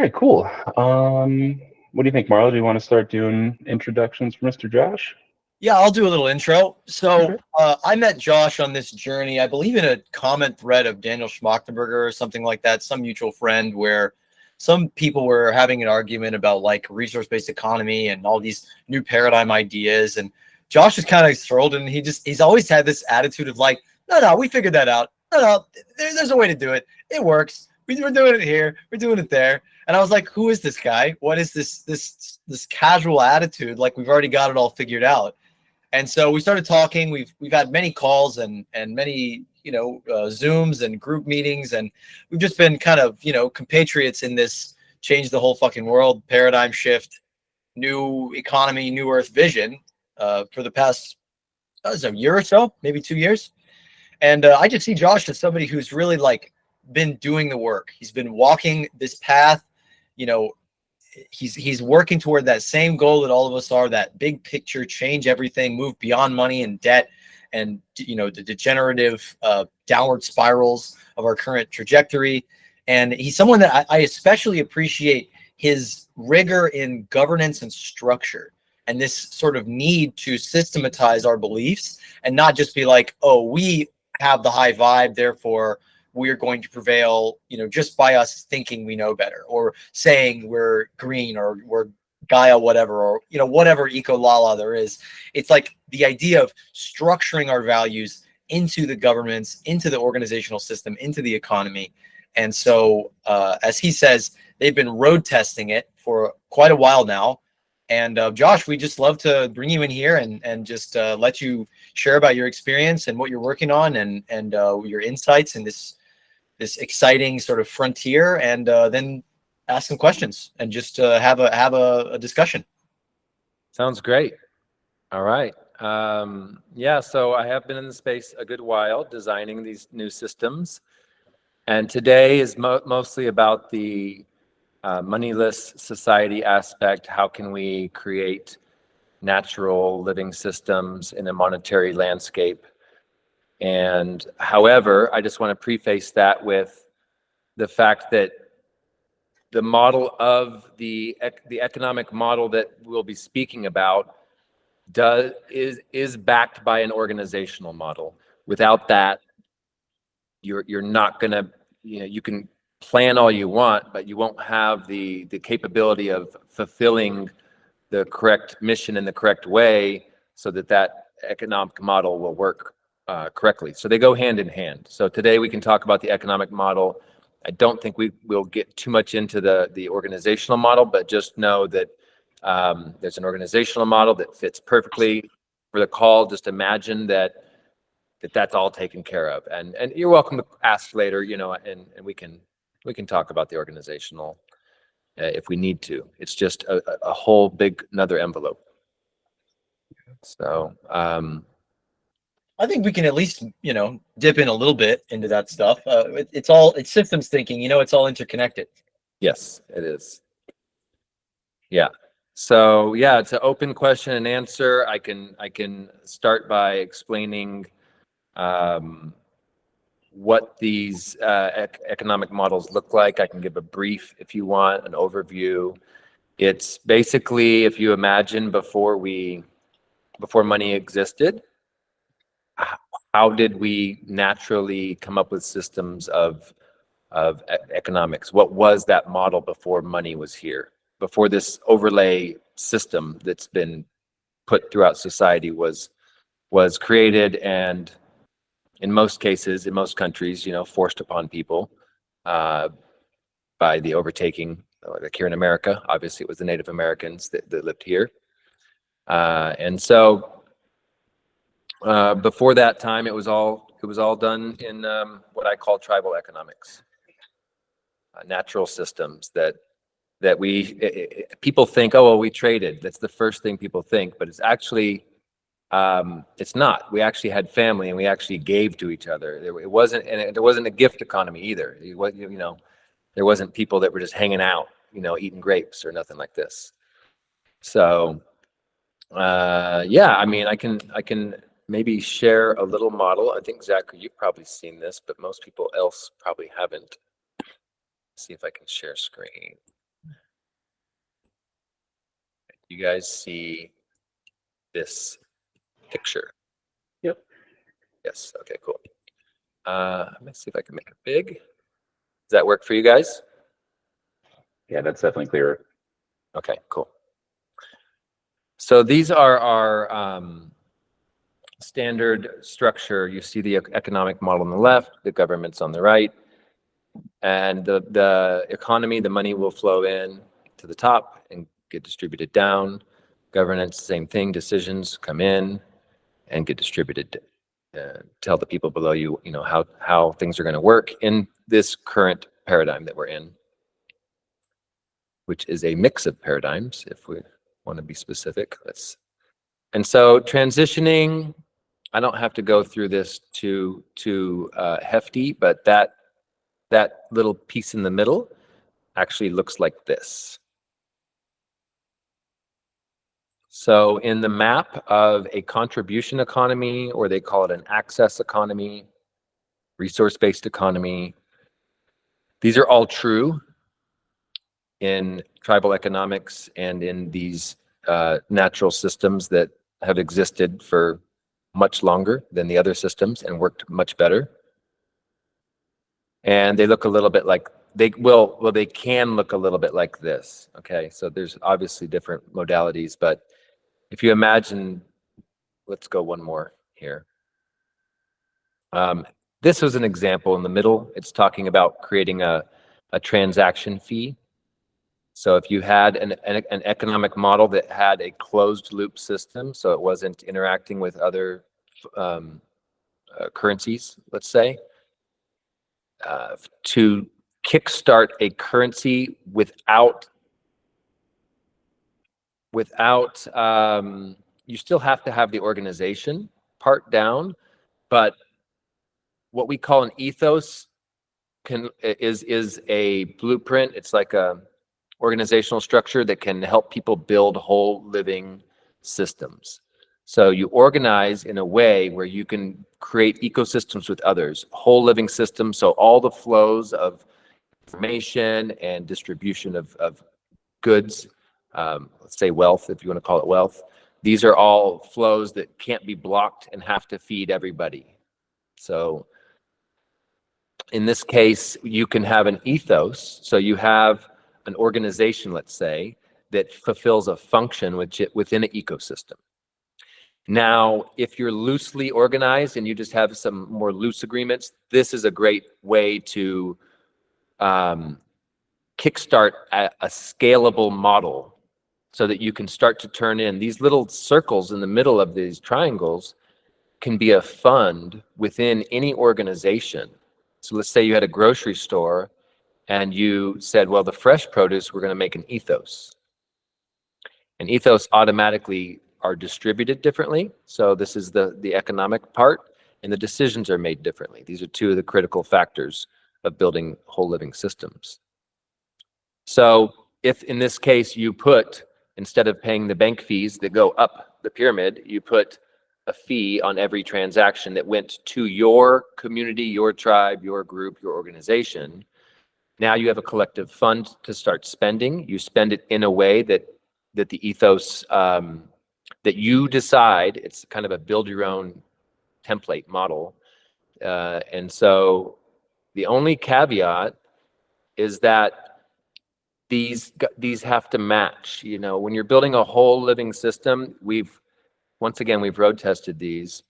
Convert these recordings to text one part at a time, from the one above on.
All right, cool. What do you think, Marlo? Do you want to start doing introductions for Mr. Josh? Yeah, I'll do a little intro. So Okay. I met Josh on this journey, I believe, in a comment thread of Daniel Schmachtenberger or something like that, some mutual friend, where some people were having an argument about like resource-based economy and all these new paradigm ideas. And Josh is kind of thrilled, and he's always had this attitude of like, no, we figured that out. No, there's a way to do it. It works. We're doing it here. We're doing it there. And I was like, who is this guy? What is this casual attitude? Like we've already got it all figured out. And so we started talking. We've had many calls and many Zooms and group meetings, and we've just been kind of compatriots in this change the whole fucking world paradigm shift, new economy, new Earth vision for the past a year or so, maybe 2 years. And I just see Josh as somebody who's really like been doing the work. He's been walking this path, you know, he's working toward that same goal that all of us are, that big picture, change everything, move beyond money and debt and the degenerative downward spirals of our current trajectory. And he's someone that I especially appreciate his rigor in governance and structure, and this sort of need to systematize our beliefs and not just be like, oh, we have the high vibe, therefore we're going to prevail, just by us thinking we know better, or saying we're green, or we're Gaia, whatever, or, whatever eco lala there is. It's like the idea of structuring our values into the governments, into the organizational system, into the economy. And so, as he says, they've been road testing it for quite a while now. And Josh, we just love to bring you in here and just let you share about your experience and what you're working on, and your insights in this exciting sort of frontier, and then ask some questions and just have a discussion. Sounds great. All right. Yeah, so I have been in the space a good while designing these new systems. And today is mostly about the moneyless society aspect. How can we create natural living systems in a monetary landscape? And however, I just want to preface that with the fact that the model of the economic model that we'll be speaking about is backed by an organizational model. Without that, you're not going to, you can plan all you want, but you won't have the capability of fulfilling the correct mission in the correct way so that economic model will work correctly. So they go hand in hand. So today we can talk about the economic model. I don't think we will get too much into the organizational model, but just know that there's an organizational model that fits perfectly for the call. Just imagine that's all taken care of. And you're welcome to ask later, and we can talk about the organizational if we need to. It's just a whole big another envelope. So I think we can at least, dip in a little bit into that stuff. It's systems thinking, it's all interconnected. Yes, it is. Yeah. So yeah, it's an open question and answer. I can start by explaining what these economic models look like. I can give a brief, if you want, an overview. It's basically, if you imagine before money existed, how did we naturally come up with systems of economics? What was that model before money was here? Before this overlay system that's been put throughout society was created, and in most cases, in most countries, forced upon people by the overtaking, like here in America. Obviously, it was the Native Americans that lived here. And so before that time, it was all done in what I call tribal economics, natural systems that people think, oh, well, we traded. That's the first thing people think, but it's actually it's not. We actually had family, and we actually gave to each other. There wasn't a gift economy either. There wasn't people that were just hanging out, eating grapes or nothing like this. So yeah, I mean, I can maybe share a little model. I think, Zach, you've probably seen this, but most people else probably haven't. Let's see if I can share screen. You guys see this picture? Yep. Yes. Okay, cool. Let me see if I can make it big. Does that work for you guys? Yeah, that's definitely clearer. Okay, cool. So these are our standard structure. You see the economic model on the left, the government's on the right, and the economy, the money will flow in to the top and get distributed down. Governance, same thing. Decisions come in and get distributed. Tell the people below you, how things are going to work in this current paradigm that we're in, which is a mix of paradigms, if we want to be specific. And so transitioning, I don't have to go through this too hefty, but that little piece in the middle actually looks like this. So in the map of a contribution economy, or they call it an access economy, resource-based economy, these are all true in tribal economics and in these natural systems that have existed for much longer than the other systems and worked much better. And they look a little bit like, they can look a little bit like this. Okay, so there's obviously different modalities, but if you imagine, let's go one more here. This was an example in the middle. It's talking about creating a transaction fee. So if you had an economic model that had a closed loop system, so it wasn't interacting with other currencies, let's say, to kickstart a currency without you still have to have the organization part down, but what we call an ethos is a blueprint. It's like a organizational structure that can help people build whole living systems. So you organize in a way where you can create ecosystems with others, whole living systems. So all the flows of information and distribution of goods, let's say wealth, if you want to call it wealth, these are all flows that can't be blocked and have to feed everybody. So in this case, you can have an ethos. So you have an organization, let's say, that fulfills a function within an ecosystem. Now, if you're loosely organized and you just have some more loose agreements, this is a great way to kickstart a scalable model so that you can start to turn in these little circles in the middle of these triangles can be a fund within any organization. So let's say you had a grocery store and you said, well, the fresh produce, we're going to make an ethos. And ethos automatically are distributed differently. So this is the economic part, and the decisions are made differently. These are two of the critical factors of building whole living systems. So if in this case you put, instead of paying the bank fees that go up the pyramid, you put a fee on every transaction that went to your community, your tribe, your group, your organization. Now you have a collective fund to start spending. You spend it in a way that the ethos that you decide. It's kind of a build your own template model. And so the only caveat is that these have to match. You know, when you're building a whole living system, once again we've road tested these.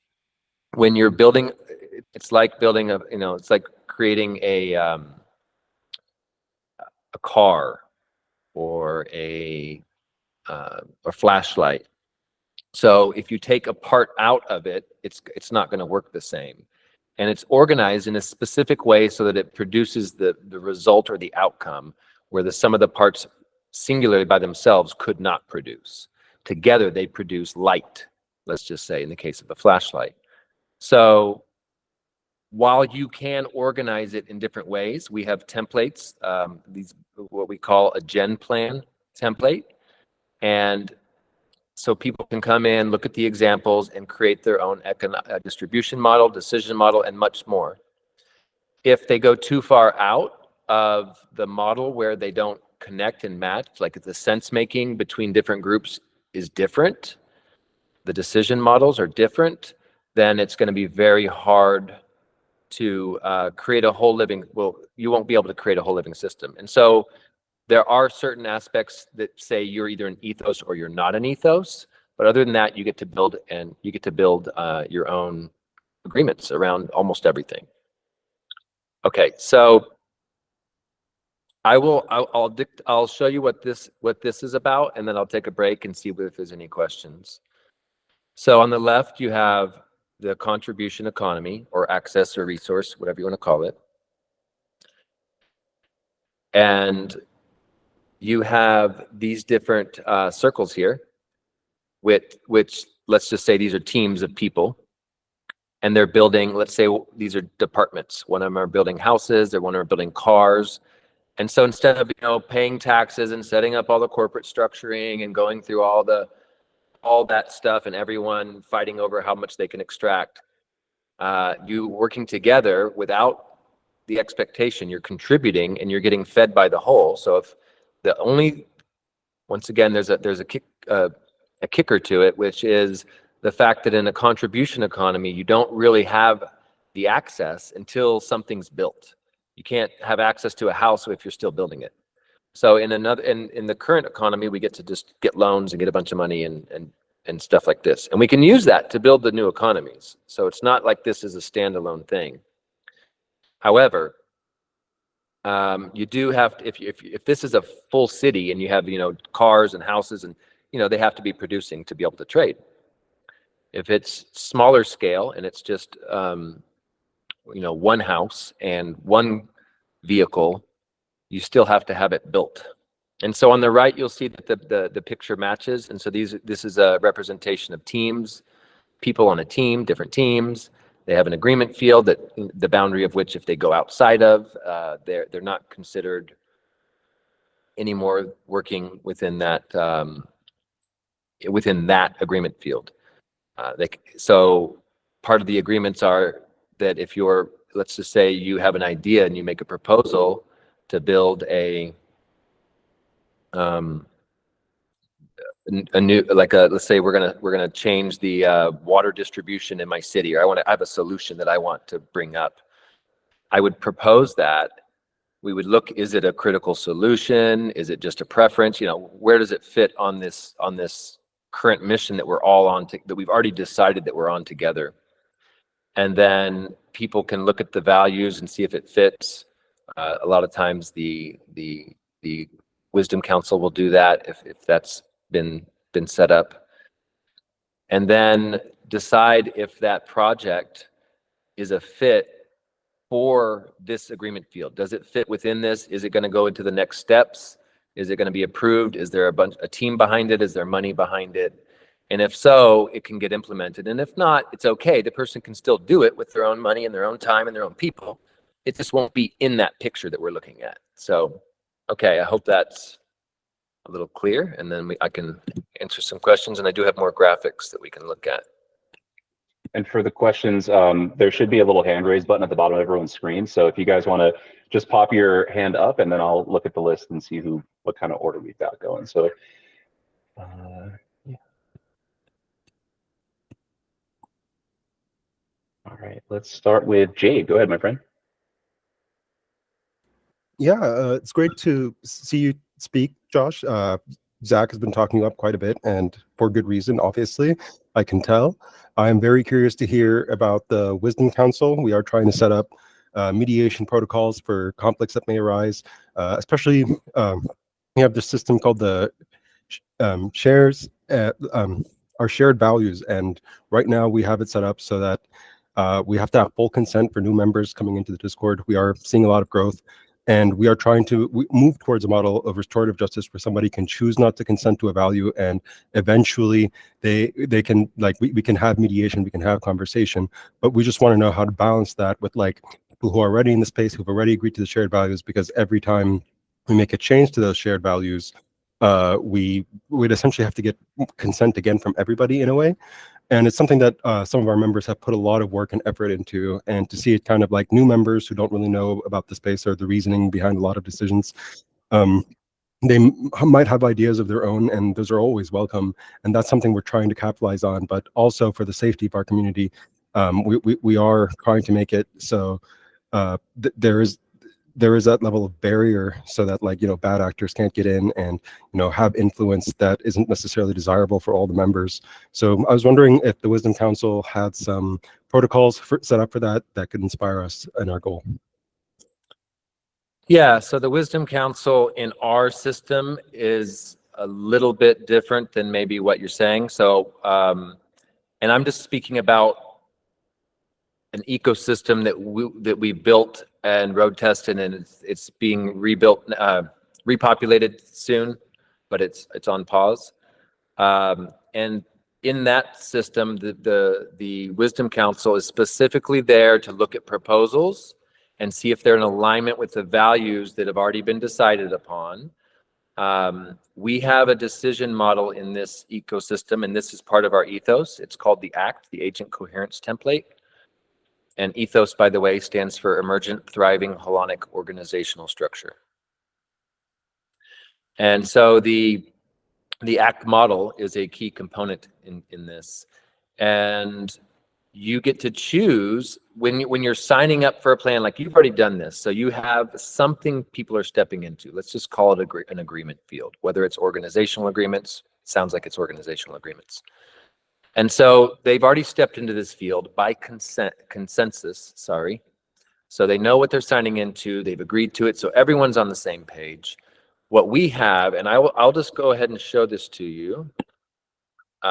When you're building, it's like building it's like creating a car or a flashlight. So if you take a part out of it, it's not going to work the same. And it's organized in a specific way so that it produces the result or the outcome where the sum of the parts singularly by themselves could not produce. Together they produce light, let's just say in the case of a flashlight. So while you can organize it in different ways, we have templates, these what we call a gen plan template. And so people can come in, look at the examples, and create their own distribution model, decision model, and much more. If they go too far out of the model where they don't connect and match, like the sense making between different groups is different, the decision models are different, then it's going to be very hard to create a whole living, well, you won't be able to create a whole living system. And so there are certain aspects that say you're either an ethos or you're not an ethos. But other than that, you get to build your own agreements around almost everything. Okay, so I'll show you what this is about, and then I'll take a break and see if there's any questions. So on the left, you have the contribution economy, or access or resource, whatever you want to call it. And you have these different circles here, which let's just say these are teams of people. And they're building, let's say these are departments. One of them are building houses, one of them are building cars. And so instead of, paying taxes and setting up all the corporate structuring and going through all that stuff and everyone fighting over how much they can extract, you working together without the expectation, you're contributing and you're getting fed by the whole. So if once again, there's a kicker to it, which is the fact that in a contribution economy, you don't really have the access until something's built. You can't have access to a house if you're still building it. So in the current economy, we get to just get loans and get a bunch of money and stuff like this. And we can use that to build the new economies. So it's not like this is a standalone thing. However, you do have to, if this is a full city and you have, cars and houses and, they have to be producing to be able to trade. If it's smaller scale and it's just, one house and one vehicle, you still have to have it built. And so on the right, you'll see that the picture matches. And so this is a representation of teams, people on a team, different teams. They have an agreement field that the boundary of which, if they go outside of, they're not considered anymore working within that agreement field. So part of the agreements are that if let's just say you have an idea and you make a proposal to build a new, let's say we're gonna change the water distribution in my city, or I have a solution that I want to bring up. I would propose that. We would look, is it a critical solution? Is it just a preference? Where does it fit on this current mission that we're all on, that we've already decided that we're on together? And then people can look at the values and see if it fits. A lot of times the Wisdom Council will do that if that's been set up. And then decide if that project is a fit for this agreement field. Does it fit within this? Is it going to go into the next steps? Is it going to be approved? Is there a team behind it? Is there money behind it? And if so, it can get implemented. And if not, it's okay. The person can still do it with their own money and their own time and their own people. It just won't be in that picture that we're looking at. So, okay, I hope that's a little clear. And then I can answer some questions. And I do have more graphics that we can look at. And for the questions, there should be a little hand raise button at the bottom of everyone's screen. So if you guys want to just pop your hand up, and then I'll look at the list and see what kind of order we've got going. So, yeah. All right, let's start with Jade. Go ahead, my friend. Yeah, it's great to see you speak, Josh. Zach has been talking up quite a bit, and for good reason, obviously, I can tell. I'm very curious to hear about the Wisdom Council. We are trying to set up mediation protocols for conflicts that may arise, especially we have this system called the shares, our shared values, and right now we have it set up so that we have to have full consent for new members coming into the Discord. We are seeing a lot of growth. And we are trying to move towards a model of restorative justice where somebody can choose not to consent to a value, and eventually they can, we can have mediation, we can have conversation, but we just want to know how to balance that with people who are already in the space, who've already agreed to the shared values, because every time we make a change to those shared values, we would essentially have to get consent again from everybody in a way. And it's something that some of our members have put a lot of work and effort into, and to see it kind of like new members who don't really know about the space or the reasoning behind a lot of decisions, they might have ideas of their own, and those are always welcome. And that's something we're trying to capitalize on. But also for the safety of our community, we are trying to make it so there is that level of barrier, so that, like, bad actors can't get in and have influence that isn't necessarily desirable for all the members. So I was wondering if the Wisdom Council had some protocols set up for that could inspire us in our goal. Yeah, so the Wisdom Council in our system is a little bit different than maybe what you're saying. So, and I'm just speaking about an ecosystem that we built and road tested, and it's being rebuilt, repopulated soon, but it's on pause. And in that system, the Wisdom Council is specifically there to look at proposals and see if they're in alignment with the values that have already been decided upon. We have a decision model in this ecosystem, and this is part of our ethos. It's called the ACT, the Agent Coherence Template. And ethos, by the way, stands for Emergent Thriving Holonic Organizational Structure. And so the ACT model is a key component in this. And you get to choose when you're signing up for a plan, like you've already done this. So you have something people are stepping into. Let's just call it an agreement field, whether it's organizational agreements. Sounds like it's organizational agreements. And so they've already stepped into this field by consensus, sorry. So they know what they're signing into, they've agreed to it, so everyone's on the same page. What we have, and I'll just go ahead and show this to you. This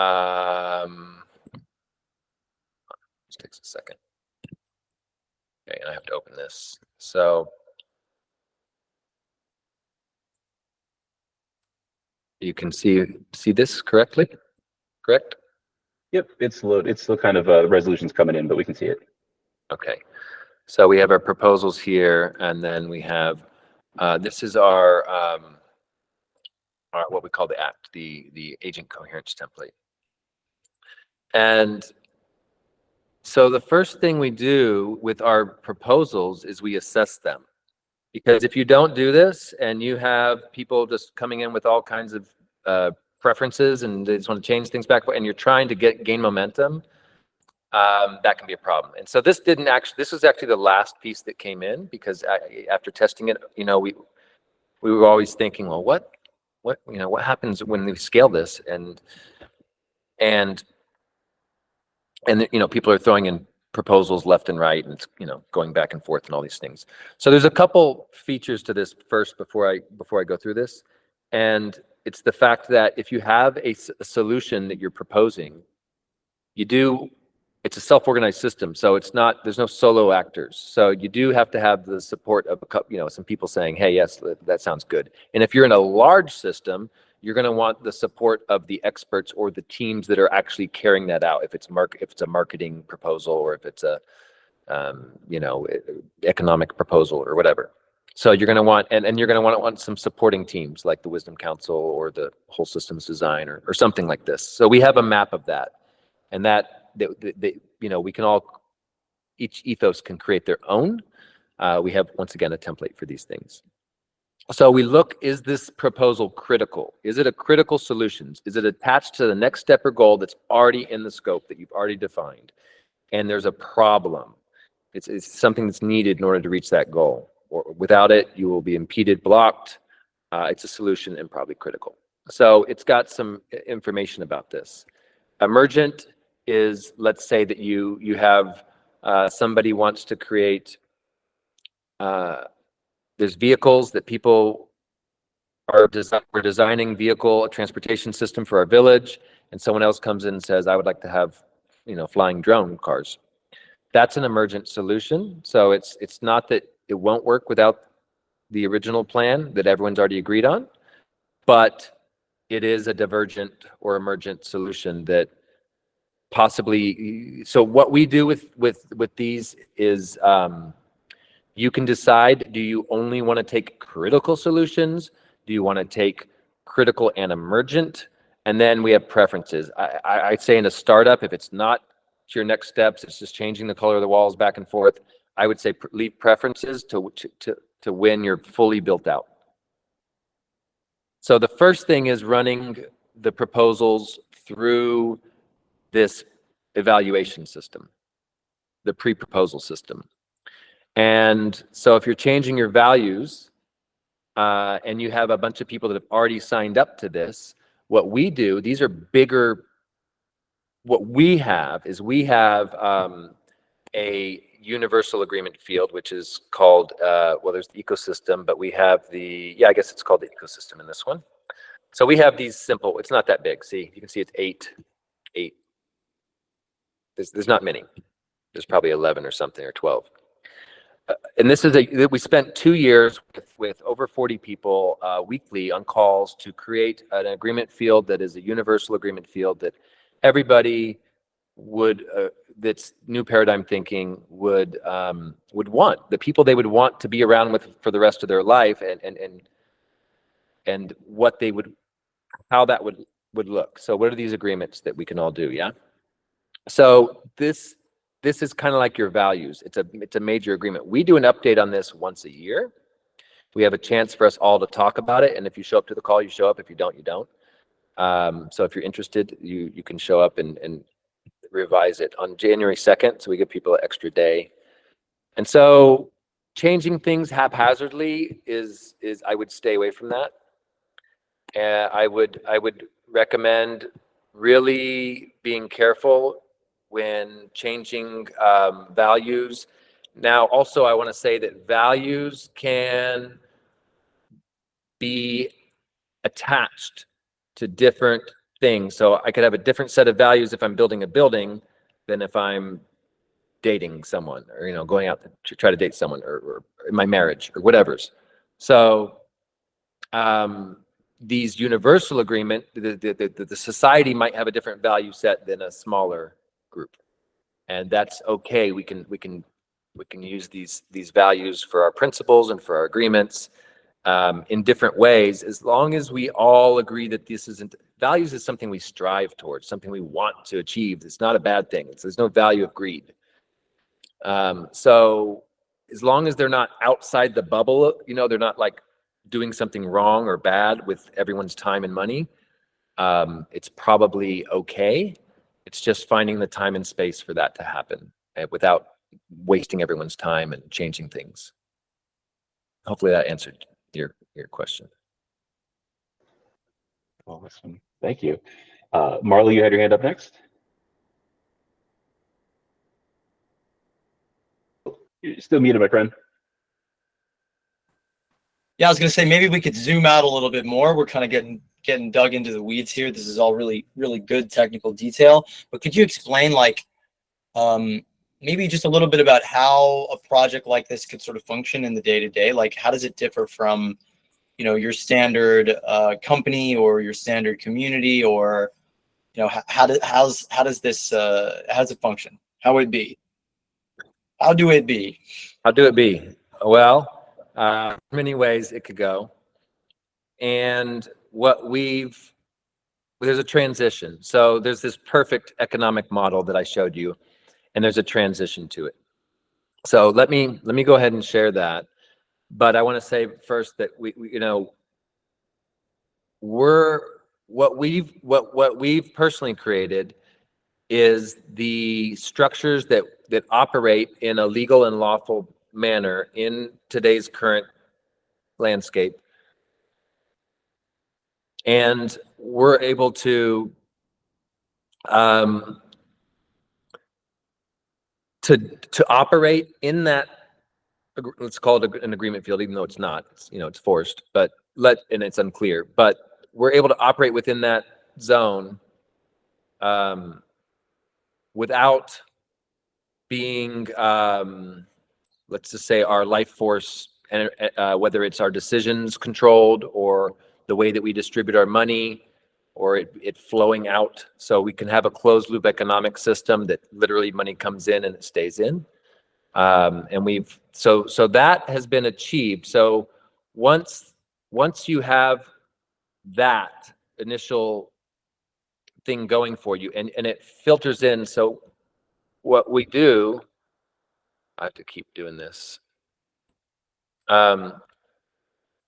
takes a second. Okay, and I have to open this. So you can see this correctly, correct? Yep, it's load. It's still kind of resolutions coming in, but we can see it. Okay, so we have our proposals here, and then we have this is our what we call the ACT, the Agent Coherence Template. And so the first thing we do with our proposals is we assess them. Because if you don't do this and you have people just coming in with all kinds of preferences and they just want to change things back, and you're trying to gain momentum, that can be a problem. And so this was actually the last piece that came in, because after testing it, we were always thinking, well, what happens when we scale this? And people are throwing in proposals left and right, and it's going back and forth and all these things. So there's a couple features to this first before I go through this, and it's the fact that if you have a solution that you're proposing, it's a self-organized system, so there's no solo actors. So you do have to have the support of some people saying, hey, yes, that sounds good. And if you're in a large system, you're going to want the support of the experts or the teams that are actually carrying that out. If it's a marketing proposal, or if it's a economic proposal or whatever. So you're going to want, and you're going to want some supporting teams like the Wisdom Council or the Whole Systems Design or something like this. So we have a map of that, and we can all, each ethos can create their own. We have, once again, a template for these things. So we look, is this proposal critical? Is it a critical solution? Is it attached to the next step or goal that's already in the scope that you've already defined? And there's a problem. It's something that's needed in order to reach that goal. Or without it, you will be impeded, blocked. It's a solution and probably critical. So it's got some information about this. Emergent is, let's say that you have somebody wants to create there's vehicles that people we're designing a transportation system for our village, and someone else comes in and says, I would like to have, flying drone cars. That's an emergent solution. So it's not that it won't work without the original plan that everyone's already agreed on, but it is a divergent or emergent solution that possibly. So what we do with these is, you can decide, do you only want to take critical solutions? Do you want to take critical and emergent? And then we have preferences. I'd say in a startup, if it's not to your next steps, it's just changing the color of the walls back and forth, I would say leave preferences to when you're fully built out. So the first thing is running the proposals through this evaluation system, the pre-proposal system. And so if you're changing your values and you have a bunch of people that have already signed up to this, what we do, these are bigger, what we have is we have a universal agreement field, which is called, well, there's the ecosystem, but we have the, yeah, I guess it's called the ecosystem in this one. So we have these simple, it's not that big. See, you can see it's eight. There's not many. There's probably 11 or something, or 12. And this is we spent 2 years with over 40 people weekly on calls to create an agreement field that is a universal agreement field that everybody would, that's new paradigm thinking would want, the people they would want to be around with for the rest of their life, and what they would, how that would look. So what are these agreements that we can all do? Yeah. So this is kind of like your values. It's a major agreement. We do an update on this once a year. We have a chance for us all to talk about it. And if you show up to the call, you show up. If you don't, you don't. So if you're interested, you can show up and revise it on January 2nd. So we give people an extra day. And so changing things haphazardly is I would stay away from that. I would recommend really being careful when changing values. Now, also, I want to say that values can be attached to different things. So I could have a different set of values if I'm building a building than if I'm dating someone, or going out to try to date someone, or in my marriage, or whatever's. So these universal agreement, the society might have a different value set than a smaller group, and that's okay. We can use these values for our principles and for our agreements in different ways, as long as we all agree that this isn't, values is something we strive towards, something we want to achieve. It's not a bad thing. There's no value of greed. So as long as they're not outside the bubble, they're not like doing something wrong or bad with everyone's time and money, it's probably okay. It's just finding the time and space for that to happen without wasting everyone's time and changing things. Hopefully that answered your question. Awesome. Thank you. Marley, you had your hand up next. You're still muted, my friend. Yeah, I was gonna say maybe we could zoom out a little bit more. We're kind of getting dug into the weeds here. This is all really, really good technical detail. But could you explain, like, maybe just a little bit about how a project like this could sort of function in the day-to-day? Like, how does it differ from, your standard company or your standard community, or how does it function? How would it be? How do it be? How do it be? Well, many ways it could go. And there's a transition. So there's this perfect economic model that I showed you, and there's a transition to it. So let me go ahead and share that. But I want to say first that what we've personally created is the structures that operate in a legal and lawful manner in today's current landscape, and we're able to operate in that. Let's call it an agreement field, even though it's not. It's forced, and it's unclear. But we're able to operate within that zone without being, let's just say, our life force, and whether it's our decisions controlled, or the way that we distribute our money, or it flowing out. So we can have a closed loop economic system that literally money comes in and it stays in. And so that has been achieved. So once you have that initial thing going for you, and it filters in. So what we do, I have to keep doing this.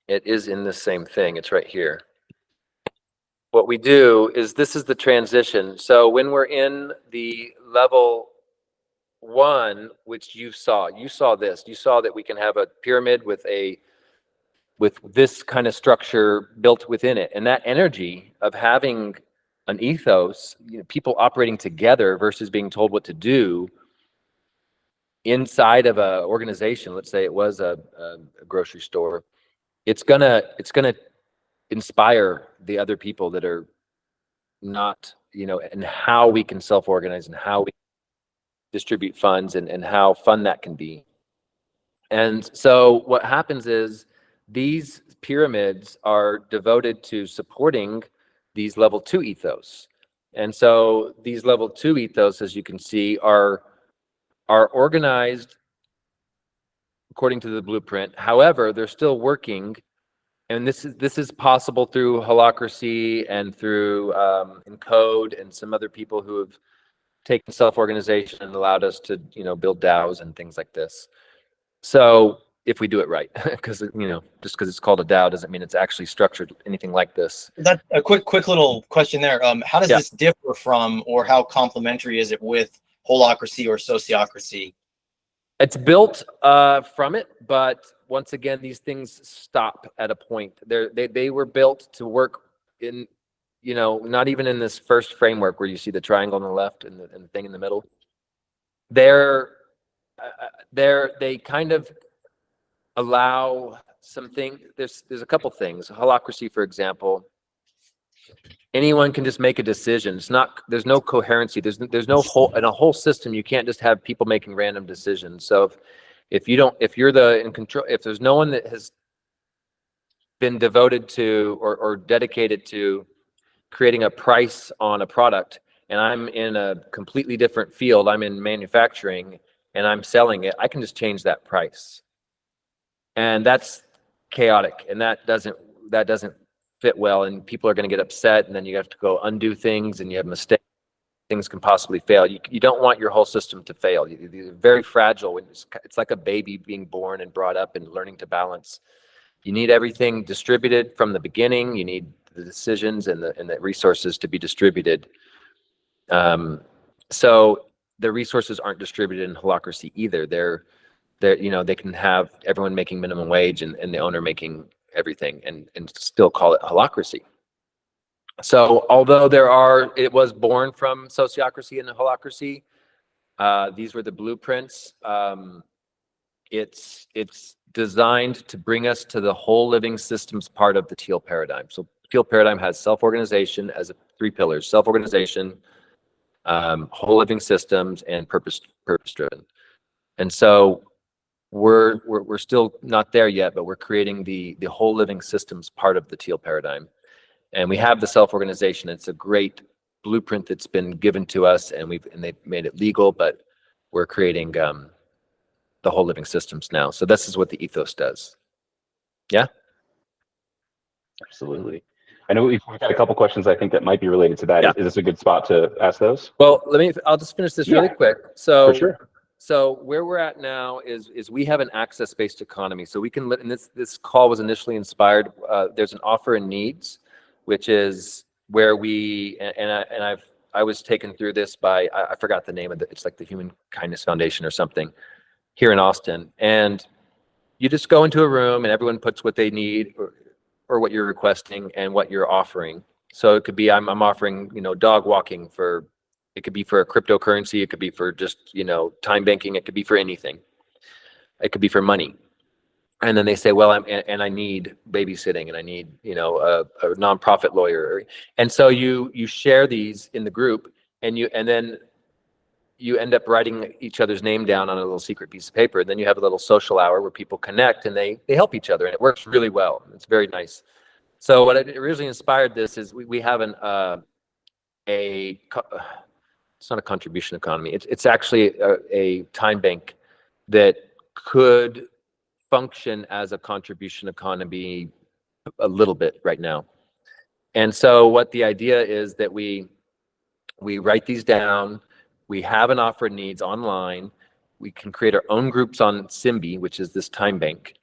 It is in the same thing. It's right here. what we do is this is the transition. So when we're in the level 1, which you saw this, you saw that we can have a pyramid with this kind of structure built within it. And that energy of having an ethos, people operating together versus being told what to do inside of a organization, let's say it was a grocery store, it's gonna inspire the other people that are not, and how we can self-organize and how we distribute funds and how fun that can be. And so what happens is these pyramids are devoted to supporting these level 2 ethos. And so these level 2 ethos, as you can see, are organized according to the blueprint. However, they're still working, and this is possible through Holacracy and through Encode and some other people who have taken self-organization and allowed us to build DAOs and things like this. So if we do it right, because just because it's called a DAO doesn't mean it's actually structured anything like this. That a quick little question there. How does this differ from, or how complementary is it with Holacracy or Sociocracy? It's built from it, but once again, these things stop at a point. They were built to work in, not even in this first framework where you see the triangle on the left and the thing in the middle. They kind of allow something. There's a couple things. Holacracy, for example, anyone can just make a decision. There's no coherency. There's no whole, in a whole system, you can't just have people making random decisions. So if you're in control, if there's no one that has been devoted to or dedicated to creating a price on a product, and I'm in a completely different field, I'm in manufacturing and I'm selling it, I can just change that price. And that's chaotic, and that doesn't fit well, and people are going to get upset, and then you have to go undo things, and you have mistakes. Things can possibly fail. You don't want your whole system to fail. You're very fragile. It's like a baby being born and brought up and learning to balance. You need everything distributed from the beginning. You need the decisions and the resources to be distributed. So the resources aren't distributed in Holacracy either. They can have everyone making minimum wage and the owner making everything and still call it Holacracy. So although it was born from Sociocracy and Holacracy, these were the blueprints. It's designed to bring us to the whole living systems part of the teal paradigm. So teal paradigm has self-organization as 3 pillars: self-organization, whole living systems, and purpose driven. And so we're still not there yet, but we're creating the whole living systems part of the teal paradigm. And we have the self-organization. It's a great blueprint that's been given to us, and they've made it legal, but we're creating the whole living systems now. So this is what the ethos does. Yeah. Absolutely. I know we've got a couple questions I think that might be related to that. Yeah. Is this a good spot to ask those? Well, I'll just finish this really quick. So for sure. So where we're at now is we have an access-based economy. So we can, and this call was initially inspired. There's an offer and needs, which is where I was taken through this by, I forgot the name of it. It's like the Human Kindness Foundation or something here in Austin. And you just go into a room and everyone puts what they need or what you're requesting and what you're offering. So it could be, I'm offering, dog walking it could be for a cryptocurrency. It could be for just, time banking. It could be for anything. It could be for money. And then they say, well, I need babysitting, and I need, a nonprofit lawyer. And so you share these in the group, and then you end up writing each other's name down on a little secret piece of paper. And then you have a little social hour where people connect and they help each other, and it works really well. It's very nice. So what originally inspired this is we have it's not a contribution economy. It's actually a time bank that could function as a contribution economy a little bit right now. And so what the idea is that we write these down. We have an offer needs online. We can create our own groups on Symbi, which is this time bank.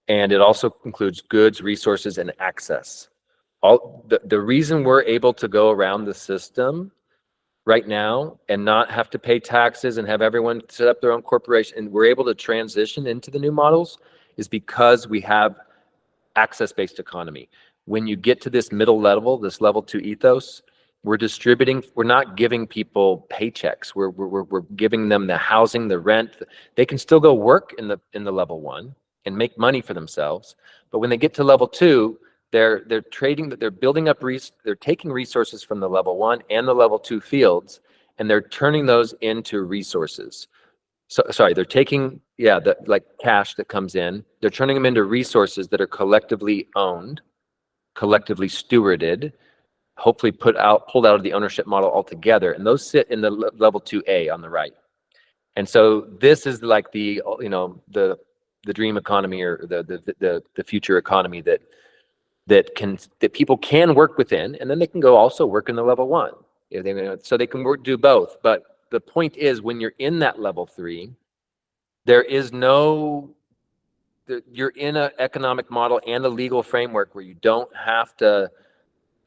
And it also includes goods, resources, and access. the reason we're able to go around the system right now and not have to pay taxes and have everyone set up their own corporation, and we're able to transition into the new models, is because we have access-based economy. When you get to this middle level, this level 2 ethos, we're distributing, we're not giving people paychecks. We're giving them the housing, the rent. They can still go work in the level 1 and make money for themselves. But when they get to level 2, they're trading, they're building up, they're taking resources from the level 1 and the level 2 fields, and they're turning those into resources. So sorry, they're taking, the like cash that comes in, they're turning them into resources that are collectively owned, collectively stewarded, hopefully pulled out of the ownership model altogether, and those sit in the level 2A on the right. And so this is like the dream economy, or the future economy that people can work within, and then they can go also work in the level 1. So they can do both. But the point is, when you're in that level 3, there is no, you're in an economic model and a legal framework where you don't have to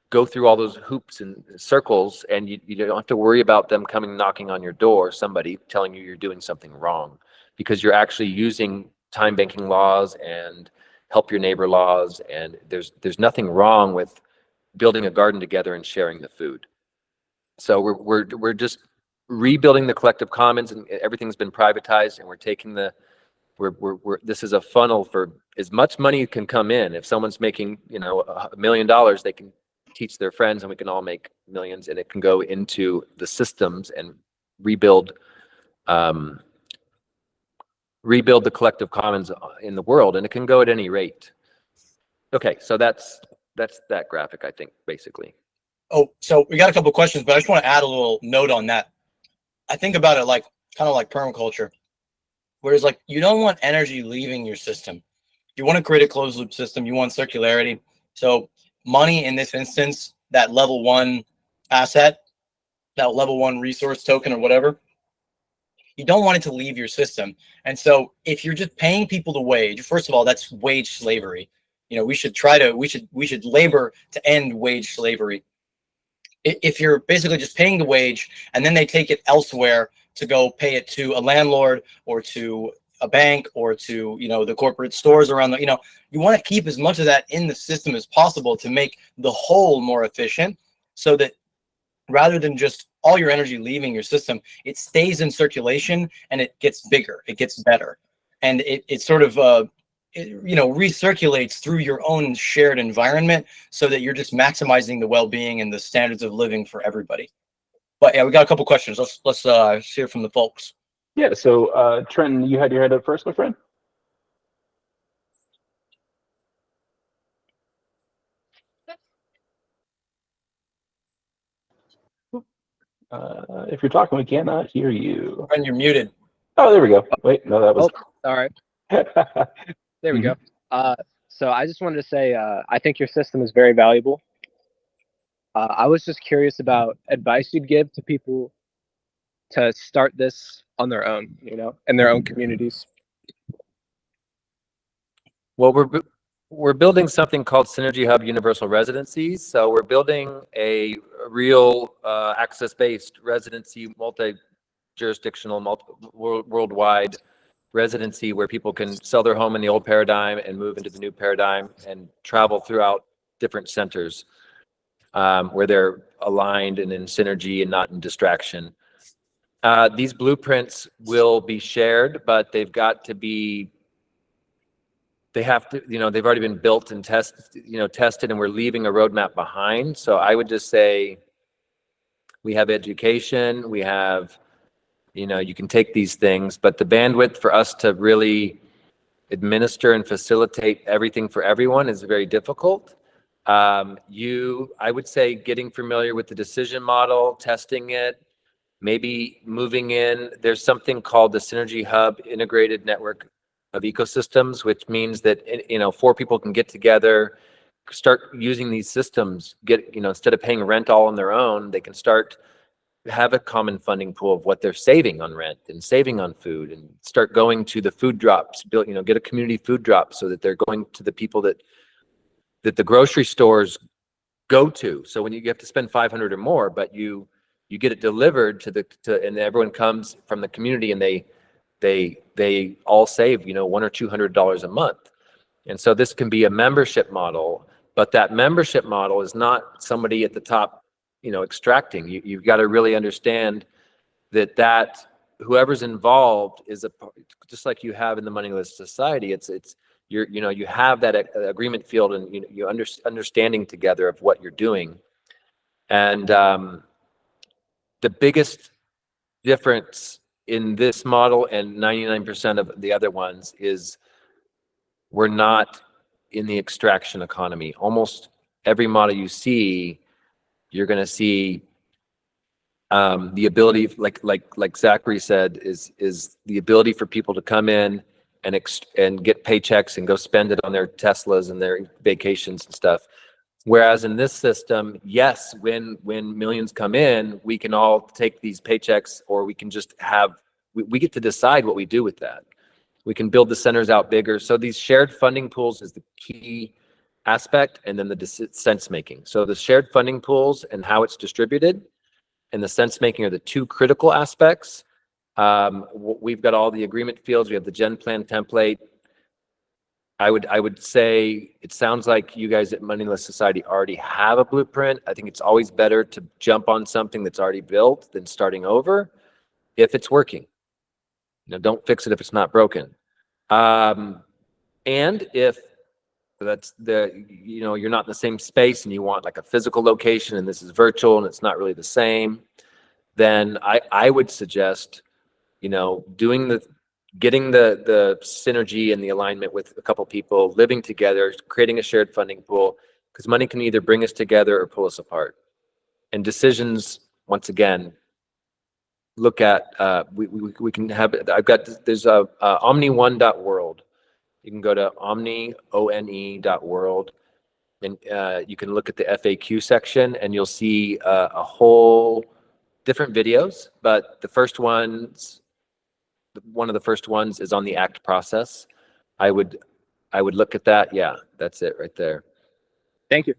go through all those hoops and circles, and you don't have to worry about them coming knocking on your door, somebody telling you you're doing something wrong, because you're actually using time banking laws and help your neighbor laws, and there's nothing wrong with building a garden together and sharing the food. So we're just rebuilding the collective commons, and everything's been privatized, and we're taking this is a funnel for as much money can come in. If someone's making $1 million, they can teach their friends, and we can all make millions, and it can go into the systems and rebuild the collective commons in the world, and it can go at any rate. Okay, so that's that graphic, I think, basically. Oh, so we got a couple of questions, but I just want to add a little note on that. I think about it like kind of like permaculture, whereas like you don't want energy leaving your system. You want to create a closed loop system. You want circularity. So money in this instance, that level 1 asset, that level 1 resource token or whatever, you don't want it to leave your system. And so if you're just paying people the wage, first of all, that's wage slavery. We should labor to end wage slavery. If you're basically just paying the wage and then they take it elsewhere to go pay it to a landlord or to a bank or to the corporate stores around you want to keep as much of that in the system as possible to make the whole more efficient, so that rather than just all your energy leaving your system, it stays in circulation and it gets bigger, it gets better, and it sort of recirculates through your own shared environment, so that you're just maximizing the well-being and the standards of living for everybody. But yeah, we got a couple questions. Let's hear from the folks. Yeah, so Trenton, you had your hand up first, my friend. If you're talking, we cannot hear you. Friend, you're muted. Oh, there we go. Wait, no, that was. Oh, all right. There we go. So I just wanted to say, I think your system is very valuable. I was just curious about advice you'd give to people to start this on their own, in their own communities. Well, we're building something called Synergy Hub Universal Residencies. So we're building a real access-based residency, multi-jurisdictional, worldwide residency, where people can sell their home in the old paradigm and move into the new paradigm and travel throughout different centers where they're aligned and in synergy and not in distraction. These blueprints will be shared, but they've got to be, they've already been built and tested, and we're leaving a roadmap behind. So I would just say we have education, we have, you can take these things, but the bandwidth for us to really administer and facilitate everything for everyone is very difficult. I would say getting familiar with the decision model, testing it, maybe moving in. There's something called the Synergy Hub Integrated Network of Ecosystems, which means that 4 people can get together, start using these systems, instead of paying rent all on their own, they can have a common funding pool of what they're saving on rent and saving on food, and start going to the food drops, get a community food drop, so that they're going to the people that the grocery stores go to. So when you have to spend 500 or more, but you get it delivered and everyone comes from the community, and they all save, $100 or $200 a month. And so this can be a membership model, but that membership model is not somebody at the top, extracting. You've got to really understand that whoever's involved is just like you have in the Moneyless Society. You have that agreement field, and you understanding together of what you're doing. And the biggest difference in this model and 99% of the other ones is we're not in the extraction economy. Almost every model you see, you're going to see the ability, like Zachary said, is the ability for people to come in and get paychecks and go spend it on their Teslas and their vacations and stuff. Whereas in this system, yes, when millions come in, we can all take these paychecks, or we can just we get to decide what we do with that. We can build the centers out bigger. So these shared funding pools is the key aspect, and then the sense making. So the shared funding pools and how it's distributed and the sense making are the two critical aspects. We've got all the agreement fields. We have the gen plan template. I would say it sounds like you guys at Moneyless Society already have a blueprint. I think it's always better to jump on something that's already built than starting over if it's working. Don't fix it if it's not broken. And if that's you're not in the same space and you want like a physical location and this is virtual and it's not really the same, then I would suggest, getting the synergy and the alignment with a couple people, living together, creating a shared funding pool, because money can either bring us together or pull us apart. And decisions, once again, look at, we can have, there's omni1.world. You can go to omni.world, and you can look at the FAQ section, and you'll see a whole different videos. But one of the first ones is on the ACT process. I would look at that. Yeah, that's it right there. Thank you.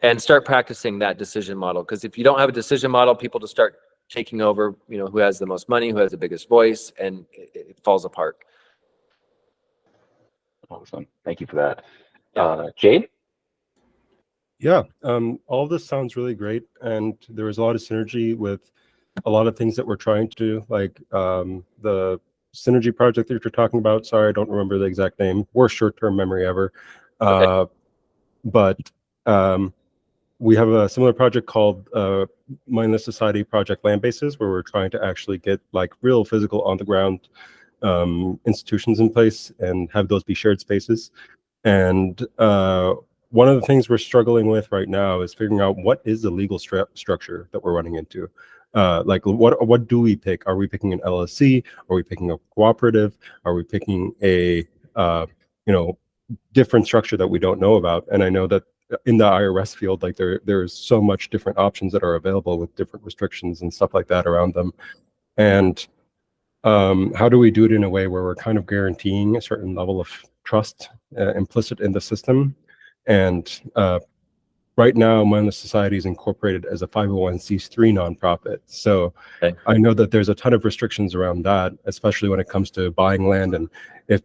And start practicing that decision model, because if you don't have a decision model, people just start taking over, who has the most money, who has the biggest voice, and it falls apart. Awesome. Thank you for that. Jade? Yeah, all of this sounds really great, and there was a lot of synergy with a lot of things that we're trying to do, like the synergy project that you're talking about. Sorry, I don't remember the exact name. Worst short-term memory ever. Okay. But we have a similar project called Moneyless Society Project Land Bases, where we're trying to actually get like real physical on-the-ground institutions in place and have those be shared spaces. And one of the things we're struggling with right now is figuring out what is the legal structure that we're running into. Like what do we pick? Are we picking an LLC? Are we picking a cooperative? Are we picking a different structure that we don't know about? And I know that in the IRS field, like there's so much different options that are available with different restrictions and stuff like that around them. And how do we do it in a way where we're kind of guaranteeing a certain level of trust implicit in the system? And right now, Moneyless Society is incorporated as a 501c3 nonprofit. So okay. I know that there's a ton of restrictions around that, especially when it comes to buying land. And if,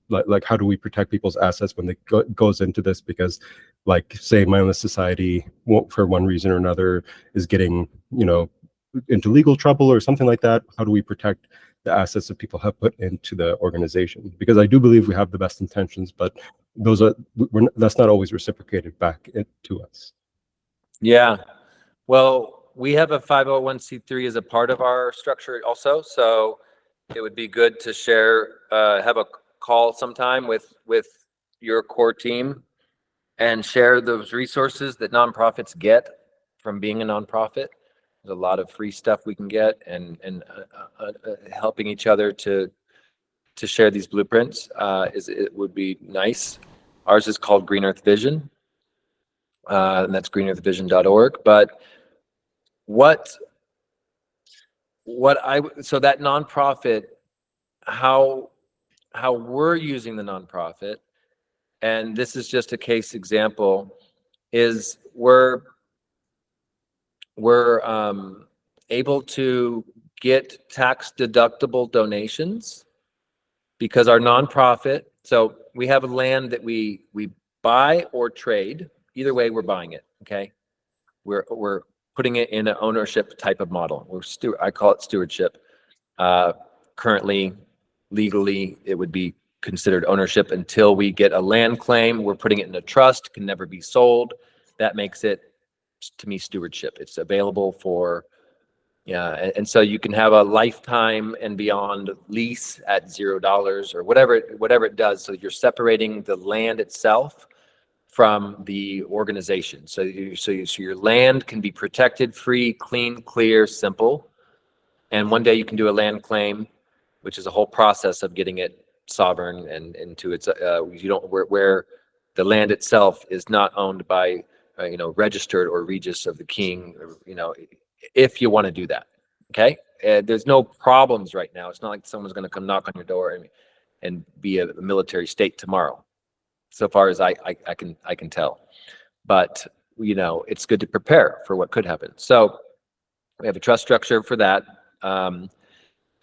like how do we protect people's assets when it goes into this? Because like say Moneyless Society, for one reason or another, is getting, into legal trouble or something like that. How do we protect the assets that people have put into the organization? Because I do believe we have the best intentions, but that's not always reciprocated back to us. Yeah, well, we have a 501c3 as a part of our structure also, so it would be good to share, have a call sometime with your core team and share those resources that nonprofits get from being a nonprofit. There's a lot of free stuff we can get, and helping each other to share these blueprints it would be nice. Ours is called Green Earth Vision, and that's greenearthvision.org. But so that nonprofit, how we're using the nonprofit, and this is just a case example. is we're able to get tax deductible donations because our nonprofit, so we have a land that we buy or trade. Either way, we're buying it. Okay, we're putting it in an ownership type of model. I call it stewardship. Currently, legally, it would be considered ownership until we get a land claim. We're putting it in a trust, can never be sold. That makes it, to me, stewardship. It's available for, yeah, and so you can have a lifetime and beyond lease at $0 or whatever it does. So you're separating the land itself from the organization. So your land can be protected, free, clean, clear, simple. And one day you can do a land claim, which is a whole process of getting it sovereign and into its where the land itself is not owned by registered or regis of the king, if you want to do that. Okay, there's no problems right now. It's not like someone's going to come knock on your door and be a military state tomorrow, so far as I can tell. But it's good to prepare for what could happen. So we have a trust structure for that.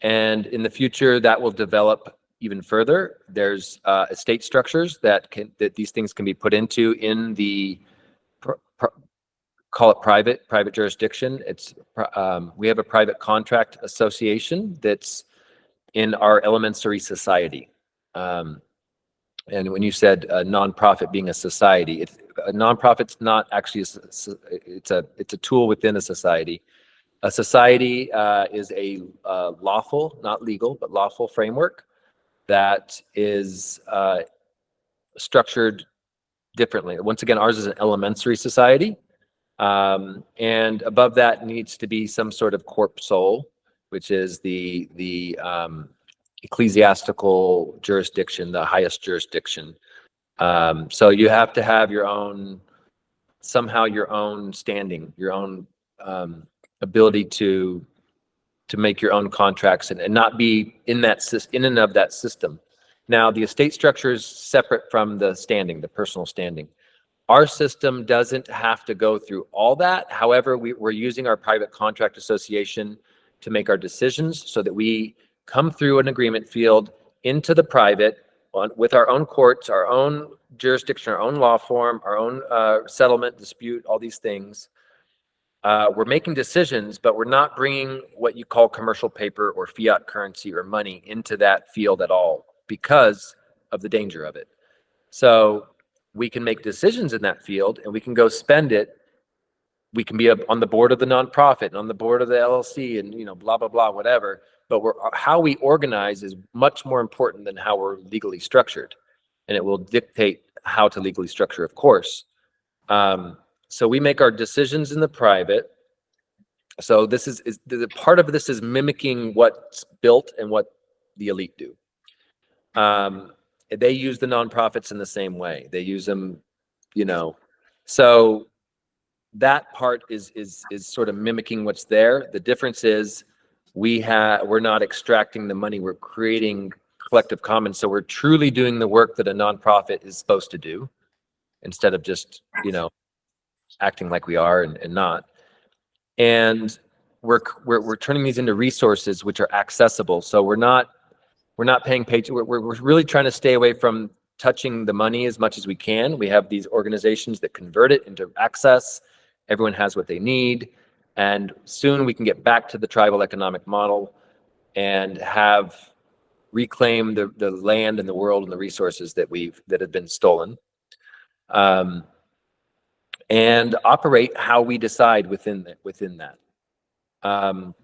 And in the future, that will develop even further. There's estate structures that these things can be put into in the call it private jurisdiction. It's we have a private contract association that's in our elementary society. And when you said a nonprofit being a society, a nonprofit's not actually it's a tool within a society. A society is a lawful, not legal, but lawful framework that is structured differently. Once again, ours is an elementary society. And above that needs to be some sort of corp soul, which is the ecclesiastical jurisdiction, the highest jurisdiction. So you have to have your own standing, your own ability to make your own contracts and not be in and of that system. Now, the estate structure is separate from the personal standing. Our system doesn't have to go through all that. However, we're using our private contract association to make our decisions so that we come through an agreement field into the private with our own courts, our own jurisdiction, our own law form, our own settlement, dispute, all these things. We're making decisions, but we're not bringing what you call commercial paper or fiat currency or money into that field at all because of the danger of it. So we can make decisions in that field and we can go spend it. We can be on the board of the nonprofit and on the board of the LLC and, blah, blah, blah, whatever. But how we organize is much more important than how we're legally structured. And it will dictate how to legally structure, of course. So we make our decisions in the private. So this is the part of this is mimicking what's built and what the elite do. They use the nonprofits in the same way. They use them, so that part is sort of mimicking what's there. The difference is we're not extracting the money. We're creating collective commons. So we're truly doing the work that a nonprofit is supposed to do instead of just, acting like we are and not. And we're turning these into resources which are accessible. So we're not paying we're really trying to stay away from touching the money as much as we can. We have these organizations that convert it into access. Everyone has what they need. And soon we can get back to the tribal economic model and reclaim the land and the world and the resources that have been stolen. And operate how we decide within that.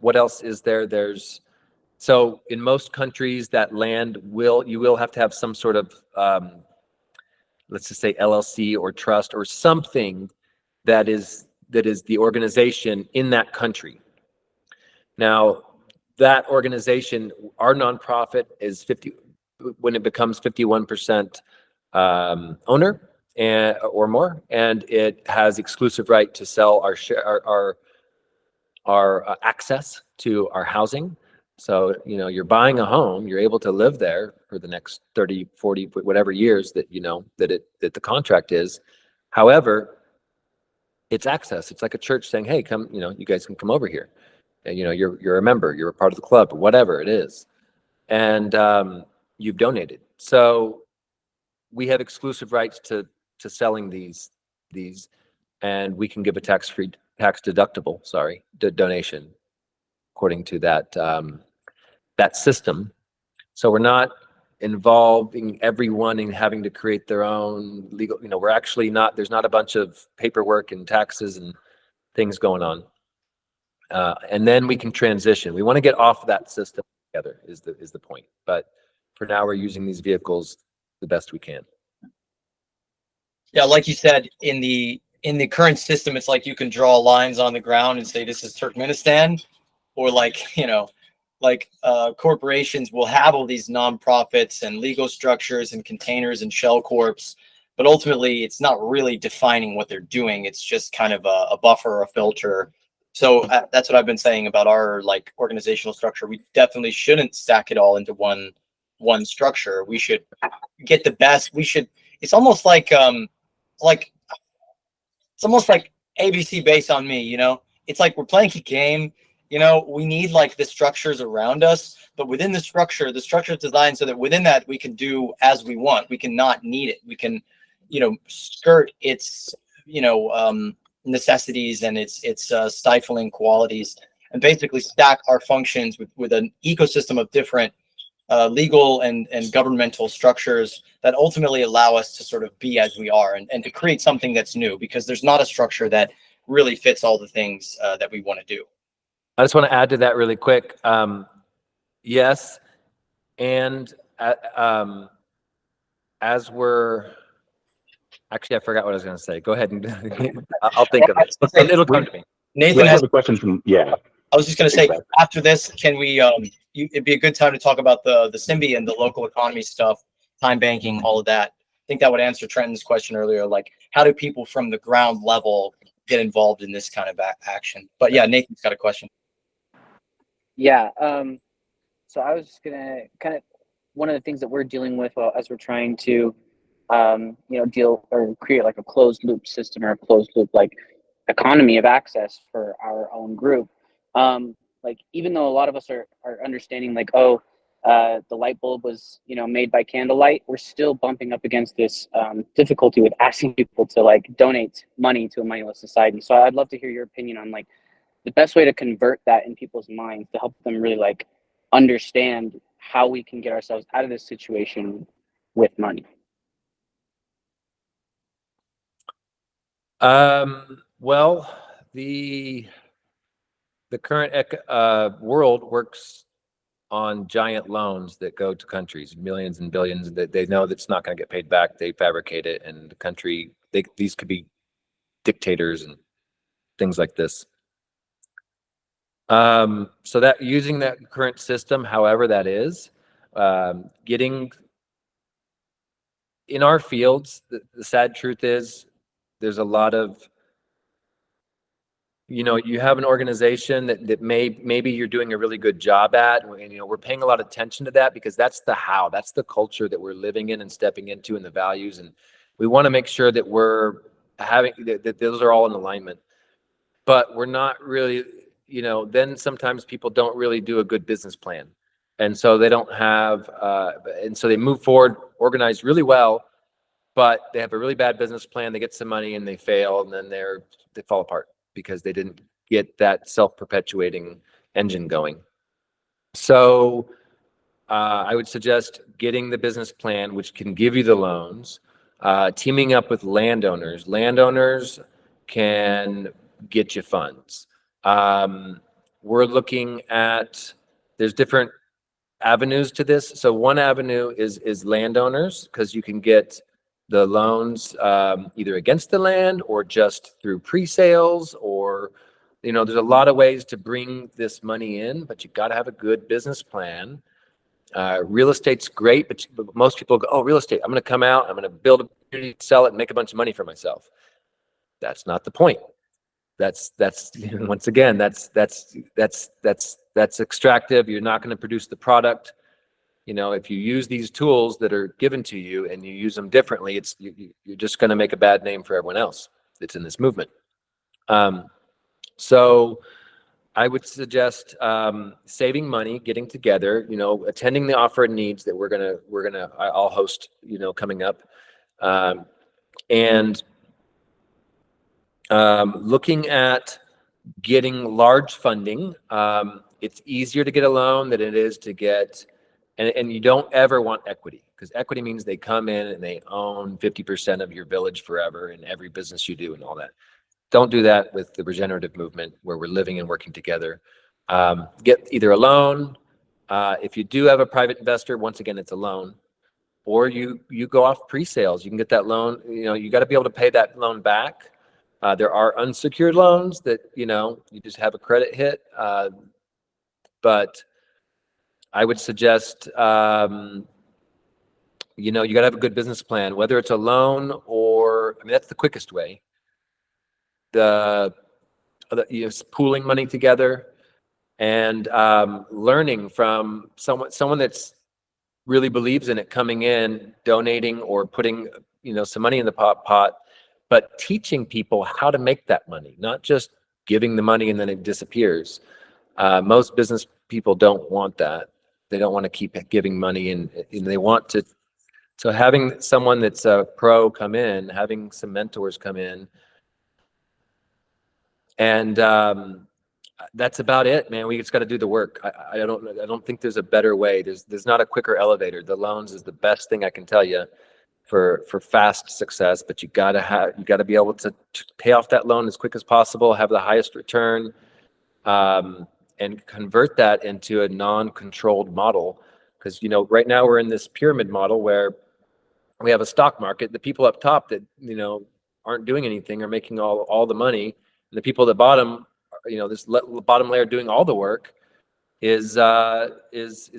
What else is there? So in most countries, that land you will have to have some sort of, let's just say LLC or trust or something that is the organization in that country. Now, that organization, our nonprofit is when it becomes 51% owner or more, and it has exclusive right to sell our access to our housing. So, you're buying a home, you're able to live there for the next 30, 40, whatever years that, that the contract is. However, it's access. It's like a church saying, hey, come, you guys can come over here. And, you're a member, you're a part of the club, or whatever it is. And you've donated. So we have exclusive rights to selling these, and we can give a tax deductible, donation according to that system. So we're not involving everyone in having to create their own legal, we're actually not, there's not a bunch of paperwork and taxes and things going on. And then we can transition. We want to get off that system together is the point. But for now, we're using these vehicles the best we can. Yeah, like you said, in the current system, it's like you can draw lines on the ground and say this is Turkmenistan, or corporations will have all these nonprofits and legal structures and containers and shell corps, but ultimately it's not really defining what they're doing. It's just kind of a buffer, a filter. So that's what I've been saying about our organizational structure. We definitely shouldn't stack it all into one structure. We should get the best. It's almost like it's almost like ABC based on me, It's like we're playing a game, we need the structures around us, but within the structure is designed so that within that we can do as we want. We can not need it. We can, skirt its, necessities and its stifling qualities, and basically stack our functions with an ecosystem of different legal and governmental structures that ultimately allow us to sort of be as we are and to create something that's new, because there's not a structure that really fits all the things that we want to do. I just want to add to that really quick. Yes, and as we're actually, I forgot what I was going to say. Go ahead and I'll think of it. It'll come to me. Nathan has a question from I was just going to say, after this, can we? It'd be a good time to talk about the SIMBI and the local economy stuff, time banking, all of that. I think that would answer Trenton's question earlier. How do people from the ground level get involved in this kind of action? But yeah, Nathan's got a question. Yeah. So I was just gonna kind of, one of the things that we're dealing with as we're trying to, deal or create a closed loop system or a closed loop economy of access for our own group. Even though a lot of us are understanding the light bulb was made by candlelight, we're still bumping up against this difficulty with asking people to donate money to a moneyless society. So I'd love to hear your opinion on the best way to convert that in people's minds to help them really understand how we can get ourselves out of this situation with money. Well, the current world works on giant loans that go to countries, millions and billions, that they know that's not going to get paid back. They fabricate it, and the country, these could be dictators and things like this. So that using that current system, however that is, getting in our fields, the sad truth is there's a lot of, you have an organization that maybe you're doing a really good job at, and we're paying a lot of attention to that because that's the culture that we're living in and stepping into, and the values, and we want to make sure that we're having that those are all in alignment. But we're not really, then sometimes people don't really do a good business plan, and so they don't have and so they move forward organized really well, but they have a really bad business plan. They get some money and they fail, and then they fall apart because they didn't get that self-perpetuating engine going. So I would suggest getting the business plan, which can give you the loans, teaming up with landowners. Landowners can get you funds. We're looking at, there's different avenues to this. So one avenue is landowners, because you can get the loans either against the land or just through pre-sales, or there's a lot of ways to bring this money in, but you got to have a good business plan. Real estate's great, but most people go, oh, real estate, I'm going to come out, I'm going to build a community, sell it, and make a bunch of money for myself. That's not the point. That's once again, that's extractive. You're not going to produce the product. If you use these tools that are given to you and you use them differently, you're just going to make a bad name for everyone else that's in this movement. So I would suggest saving money, getting together, attending the offer and needs that I'll host, coming up, and looking at getting large funding. It's easier to get a loan than it is to get, and you don't ever want equity, because equity means they come in and they own 50% of your village forever in every business you do and all that. Don't do that with the regenerative movement, where we're living and working together. Get either a loan. If you do have a private investor, once again, it's a loan, or you go off pre-sales. You can get that loan. You got to be able to pay that loan back. There are unsecured loans that, you just have a credit hit. But I would suggest, you got to have a good business plan, whether it's a loan or, that's the quickest way. Pooling money together and learning from someone that's really believes in it, coming in, donating, or putting, some money in the pot, but teaching people how to make that money, not just giving the money and then it disappears. Most business people don't want that. They don't want to keep giving money, and they want to. So having someone that's a pro come in, having some mentors come in, and that's about it, man. We just got to do the work. I don't think there's a better way. There's not a quicker elevator. The loans is the best thing I can tell you for fast success, but you got to be able to pay off that loan as quick as possible, have the highest return, and convert that into a non-controlled model. Because right now we're in this pyramid model where we have a stock market. The people up top that aren't doing anything are making all the money, and the people at the bottom, this bottom layer doing all the work, is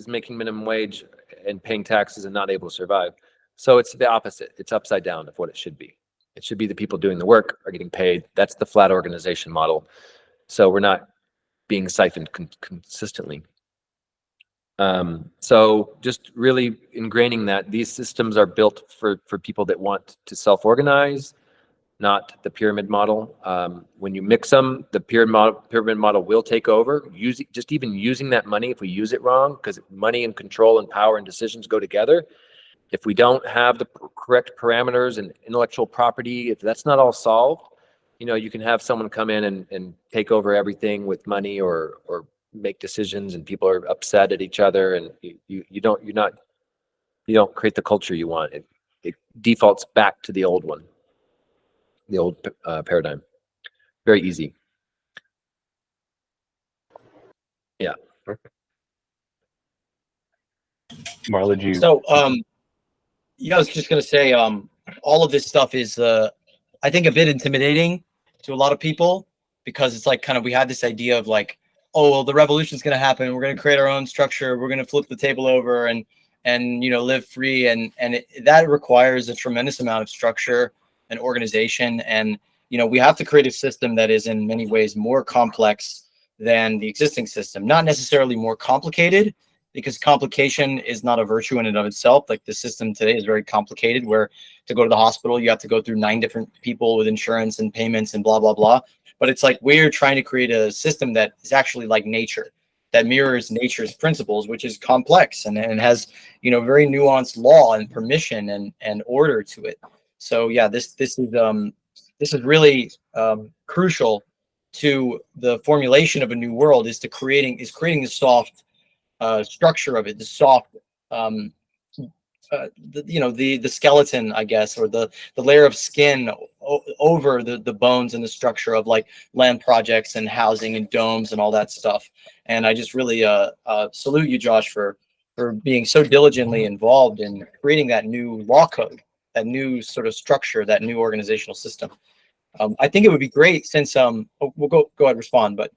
making minimum wage and paying taxes and not able to survive. So it's the opposite. It's upside down of what it should be. It should be the people doing the work are getting paid. That's the flat organization model. So we're not being siphoned consistently. So just really ingraining that these systems are built for people that want to self-organize, not the pyramid model. When you mix them, the pyramid model will take over. Even using that money, if we use it wrong, because money and control and power and decisions go together. If we don't have the correct parameters and intellectual property, if that's not all solved, you can have someone come in and take over everything with money, or make decisions, and people are upset at each other, and you don't create the culture you want. It defaults back to the old one, the old paradigm. Very easy. Yeah. Perfect. Marla, you? So, I was just gonna say, all of this stuff is, I think, a bit intimidating to a lot of people, because it's like we had this idea of like, oh, well, the revolution's gonna happen. We're gonna create our own structure. We're gonna flip the table over and live free, and that requires a tremendous amount of structure and organization, and we have to create a system that is in many ways more complex than the existing system. Not necessarily more complicated, because complication is not a virtue in and of itself. Like the system today is very complicated, where to go to the hospital, you have to go through 9 different people with insurance and payments and blah, blah, blah. But it's like we're trying to create a system that is actually like nature, that mirrors nature's principles, which is complex and has, very nuanced law and permission and order to it. So yeah, this is really crucial to the formulation of a new world, is creating the soft structure of it, the soft, the skeleton, I guess, or the layer of skin over the bones and the structure of like land projects and housing and domes and all that stuff. And I just really salute you, Josh, for being so diligently involved in creating that new law code, that new sort of structure, that new organizational system. I think it would be great, since we'll go ahead, respond, but.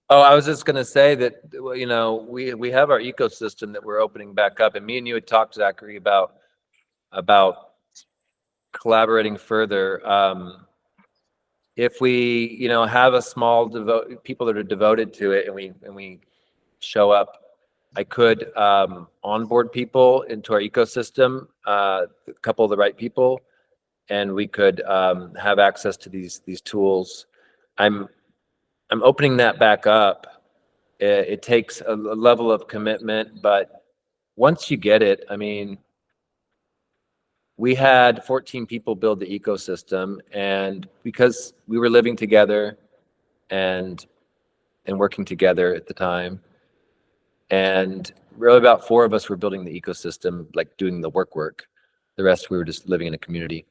Oh, I was just going to say that, we have our ecosystem that we're opening back up, and me and you had talked, Zachary, about collaborating further. If we, have a small people that are devoted to it, and we show up, I could onboard people into our ecosystem, a couple of the right people, and we could have access to these tools. I'm opening that back up. It takes a level of commitment, but once you get it, I mean, we had 14 people build the ecosystem, and because we were living together and working together at the time, and really about 4 of us were building the ecosystem, like doing the work. The rest we were just living in a community.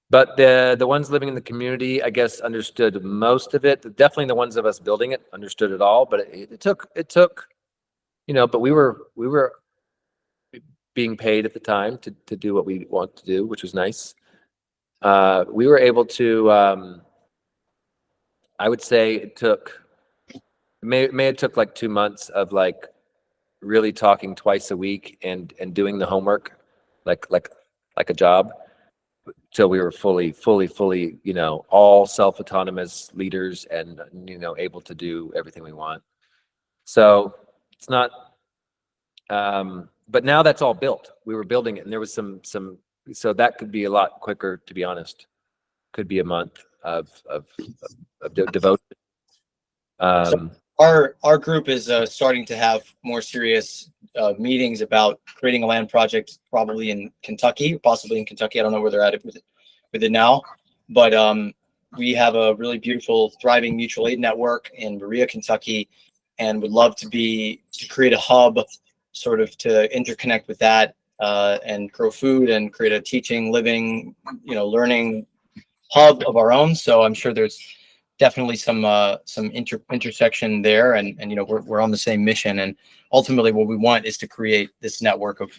But the ones living in the community, I guess, understood most of it. Definitely the ones of us building it understood it all, but it took, you know, but we were being paid at the time to do what we want to do, which was nice. We were able to, I would say it took, may have took like 2 months of like really talking twice a week and doing the homework like a job, till we were fully, you know, all self-autonomous leaders and, you know, able to do everything we want. So it's not, but now that's all built. We were building it, and there was some, so that could be a lot quicker, to be honest. Could be a month of devotion. Our group is starting to have more serious meetings about creating a land project, probably in Kentucky, possibly in Kentucky. I don't know where they're at with it now, but we have a really beautiful, thriving mutual aid network in Berea, Kentucky, and would love to create a hub, sort of to interconnect with that and grow food and create a teaching, living, you know, learning hub of our own. So I'm sure there's definitely some intersection there, and you know, we're on the same mission, and ultimately what we want is to create this network of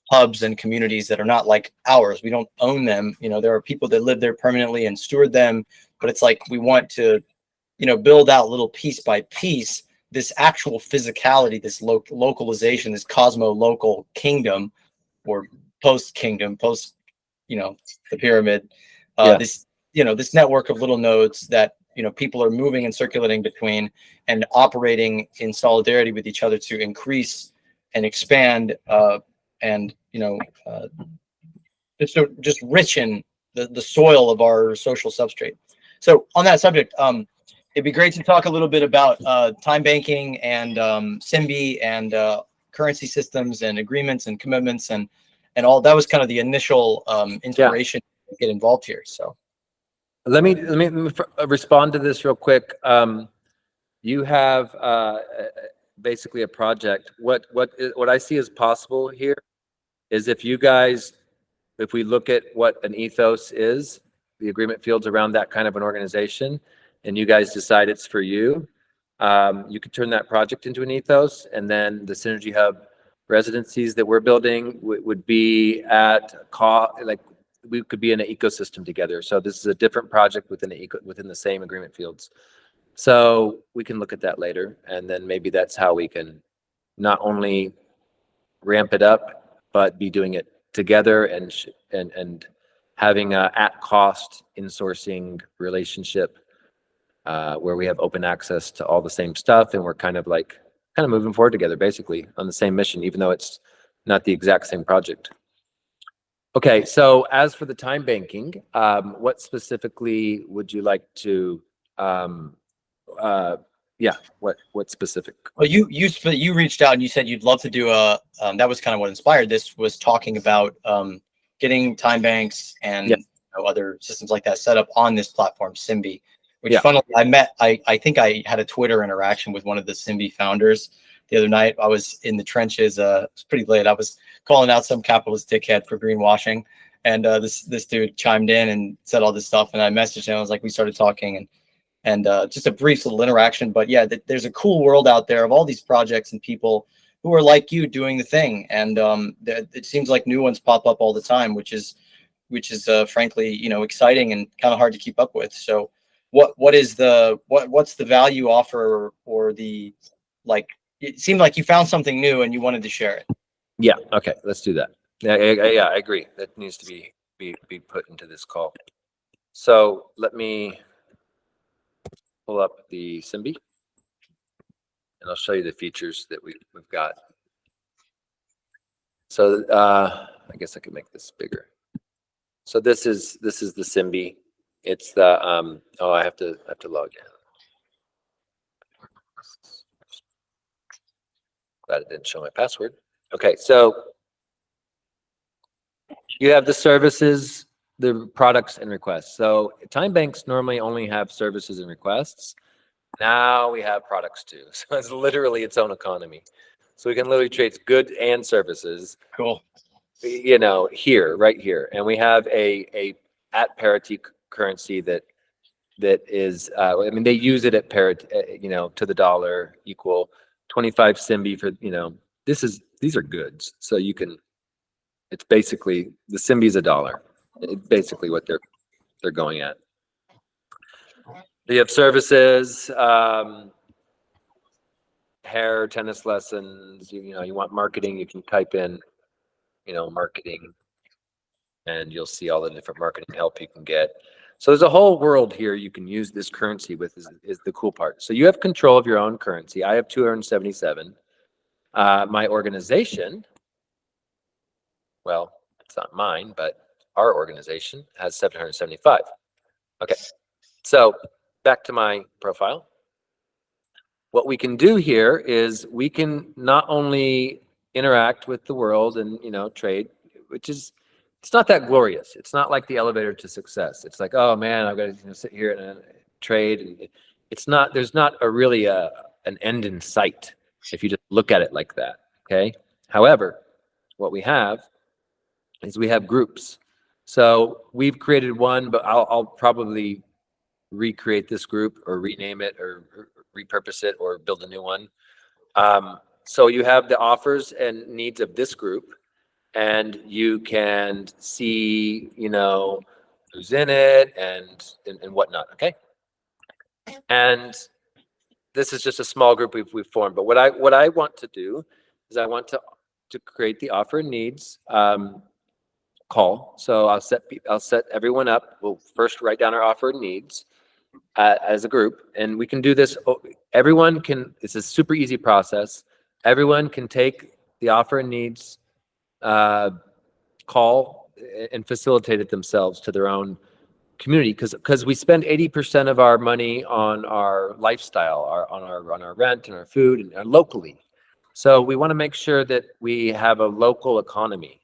hubs and communities that are not like ours. We don't own them. You know, there are people that live there permanently and steward them, but it's like we want to, you know, build out little piece by piece this actual physicality, this localization, this cosmo-local kingdom, or post-kingdom, post, you know, the pyramid. This, you know, this network of little nodes that, you know, people are moving and circulating between and operating in solidarity with each other to increase and expand and, you know, just richen the soil of our social substrate. So on that subject, it'd be great to talk a little bit about time banking and SIMBI and currency systems and agreements and commitments and all. That was kind of the initial inspiration to get involved here. So let me respond to this real quick. You have basically a project. What I see as possible here is if we look at what an ethos is, the agreement fields around that kind of an organization, and you guys decide it's for you, you could turn that project into an ethos, and then the Synergy Hub residencies that we're building would be at like we could be in an ecosystem together. So this is a different project within the same agreement fields. So we can look at that later, and then maybe that's how we can not only ramp it up, but be doing it together and having a at cost insourcing relationship where we have open access to all the same stuff, and we're kind of moving forward together, basically on the same mission, even though it's not the exact same project. Okay, so as for the time banking, what specifically would you like to? Yeah, what specific? Well, you reached out and you said you'd love to do a. That was kind of what inspired this. Was talking about getting time banks and you know, other systems like that set up on this platform, SIMBI. Which funnily, I think I had a Twitter interaction with one of the SIMBI founders the other night. I was in the trenches. It was pretty late. I was calling out some capitalist dickhead for greenwashing, and this dude chimed in and said all this stuff, and I messaged him. I was like, we started talking, and just a brief little interaction. But yeah, there's a cool world out there of all these projects and people who are like you doing the thing, and it seems like new ones pop up all the time, which is frankly, you know, exciting and kind of hard to keep up with. So what's the value offer, or the, like, it seemed like you found something new and you wanted to share it. Yeah, okay, let's do that. Yeah, I agree. That needs to be put into this call. So let me pull up the SIMBI, and I'll show you the features that we've got. So I guess I could make this bigger. So this is the SIMBI. It's the oh, I have to log in. Glad it didn't show my password. Okay, so you have the services, the products, and requests. So time banks normally only have services and requests. Now we have products too. So it's literally its own economy. So we can literally trade goods and services. Cool. You know, here, right here, and we have a at parity currency that is. I mean, they use it at parity. You know, to the dollar equal 25 Simbi for. You know, these are goods. So you can. It's basically the Simbi is $1. It's basically what they're going at. You have services, hair, tennis lessons. You know, you want marketing. You can type in, you know, marketing, and you'll see all the different marketing help you can get. So there's a whole world here you can use this currency with is the cool part. So you have control of your own currency. I have 277. My organization, well, it's not mine, but our organization has 775. Okay, so back to my profile. What we can do here is we can not only interact with the world and, you know, trade, which is, it's not that glorious. It's not like the elevator to success. It's like, oh man, I've got to, you know, sit here and trade. And it's not, there's not a really an end in sight if you just look at it like that. Okay. However, what we have is we have groups. So we've created one, but I'll probably recreate this group or rename it or repurpose it or build a new one. So you have the offers and needs of this group, and you can see, you know, who's in it and whatnot. Okay. And this is just a small group we've formed. But what I want to do is I want to create the offer and needs call. So I'll set everyone up. We'll first write down our offer and needs as a group, and we can do this. Everyone can. It's a super easy process. Everyone can take the offer and needs call and facilitate it themselves to their own community, because we spend 80% of our money on our lifestyle, on our rent and our food and locally. So we want to make sure that we have a local economy.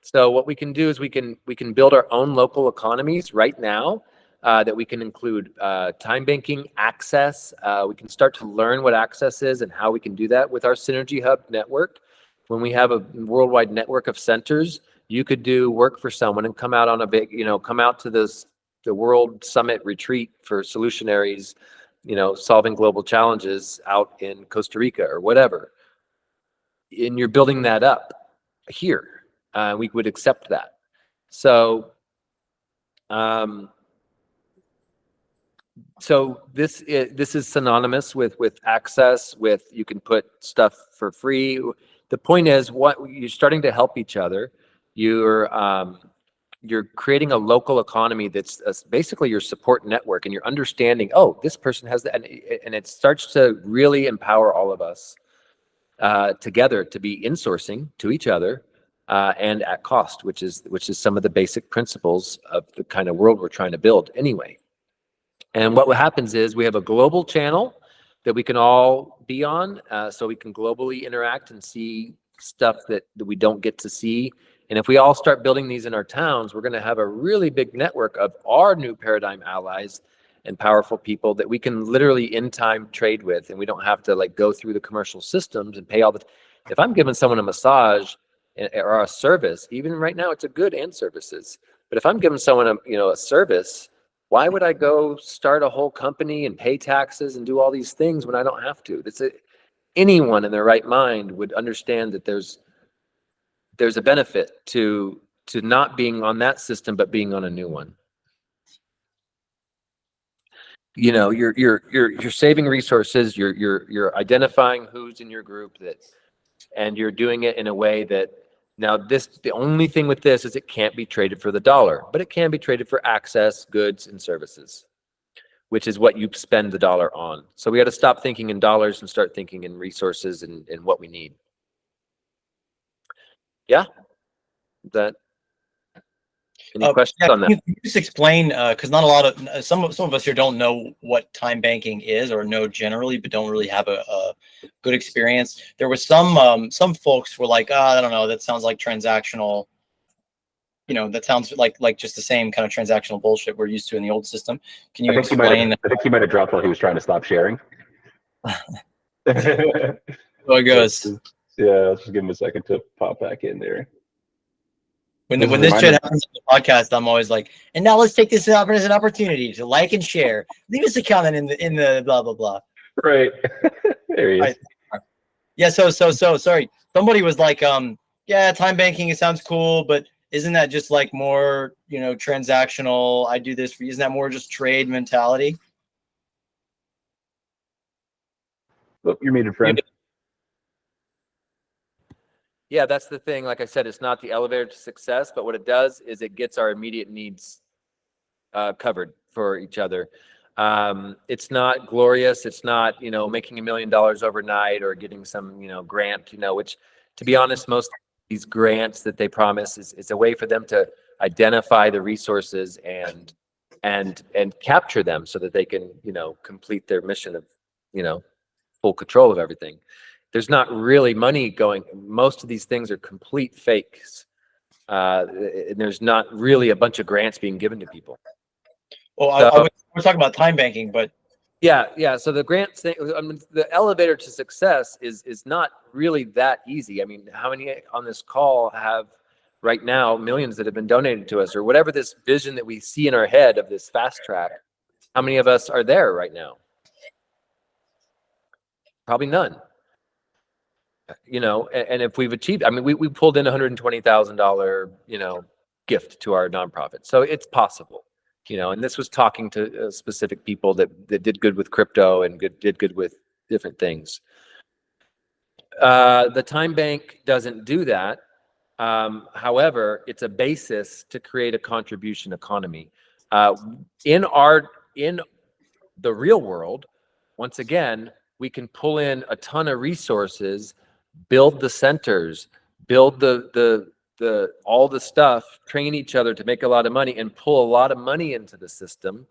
So what we can do is we can build our own local economies right now. That we can include time banking access. We can start to learn what access is and how we can do that with our Synergy Hub network. When we have a worldwide network of centers, you could do work for someone and come out on a big, you know, come out to the World Summit retreat for solutionaries, you know, solving global challenges out in Costa Rica or whatever. And you're building that up here. We would accept that. So, so this is synonymous with access, with you can put stuff for free. The point is, what you're starting to help each other. You're creating a local economy that's basically your support network, and you're understanding, oh, this person has that, and it starts to really empower all of us together to be insourcing to each other and at cost, which is some of the basic principles of the kind of world we're trying to build anyway. And what happens is we have a global channel that we can all be on, so we can globally interact and see stuff that we don't get to see. And if we all start building these in our towns, we're going to have a really big network of our new paradigm allies and powerful people that we can literally in time trade with, and we don't have to like go through the commercial systems and pay all the. If I'm giving someone a massage or a service, even right now it's a good and services. But if I'm giving someone a service, why would I go start a whole company and pay taxes and do all these things when I don't have to? Anyone in their right mind would understand that there's a benefit to not being on that system, but being on a new one. You know, you're saving resources. You're identifying who's in your group and you're doing it in a way that. Now, the only thing with this is it can't be traded for the dollar, but it can be traded for access, goods, and services, which is what you spend the dollar on. So we got to stop thinking in dollars and start thinking in resources and what we need. Yeah? That. Any questions on that? Can you just explain, because not a lot of some of us here don't know what time banking is or know generally, but don't really have a good experience. There was some folks were like, I don't know, that sounds like transactional. That sounds like just the same kind of transactional bullshit we're used to in the old system. Can you explain? I think he might have dropped while he was trying to stop sharing. So it goes. Yeah, let's just give him a second to pop back in there. When this shit happens on the podcast, I'm always like, and now let's take this as an opportunity to like and share. Leave us a comment in the blah blah blah. Right. There he is. Yeah. So sorry. Somebody was like, yeah, time banking. It sounds cool, but isn't that just like more, transactional? I do this for you. Isn't that more just trade mentality? Oh, you're muted, friend. Yeah, that's the thing. Like I said, it's not the elevator to success, but what it does is it gets our immediate needs covered for each other. It's not glorious. It's not, making $1 million overnight or getting some, grant, which, to be honest, most of these grants that they promise is a way for them to identify the resources and capture them so that they can, complete their mission of, full control of everything. There's not really money going. Most of these things are complete fakes. And there's not really a bunch of grants being given to people. Well, we're talking about time banking, but yeah. So the grants thing, the elevator to success is not really that easy. I mean, how many on this call have right now millions that have been donated to us, or whatever this vision that we see in our head of this fast track? How many of us are there right now? Probably none. And if we've achieved, we pulled in $120,000, gift to our nonprofit. So it's possible, and this was talking to specific people that did good with crypto and did good with different things. The time bank doesn't do that. However, it's a basis to create a contribution economy. In the real world, once again, we can pull in a ton of resources, build the centers, build the all the stuff, train each other to make a lot of money and pull a lot of money into the system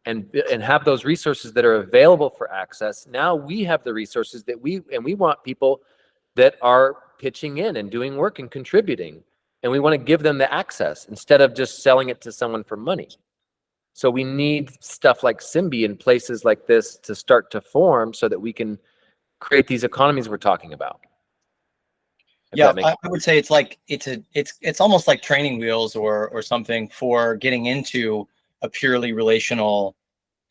and have those resources that are available for access. Now we have the resources that we want people that are pitching in and doing work and contributing. And we want to give them the access instead of just selling it to someone for money. So we need stuff like Symbi and places like this to start to form so that we can create these economies we're talking about. Yeah, I would say it's like it's almost like training wheels or something for getting into a purely relational,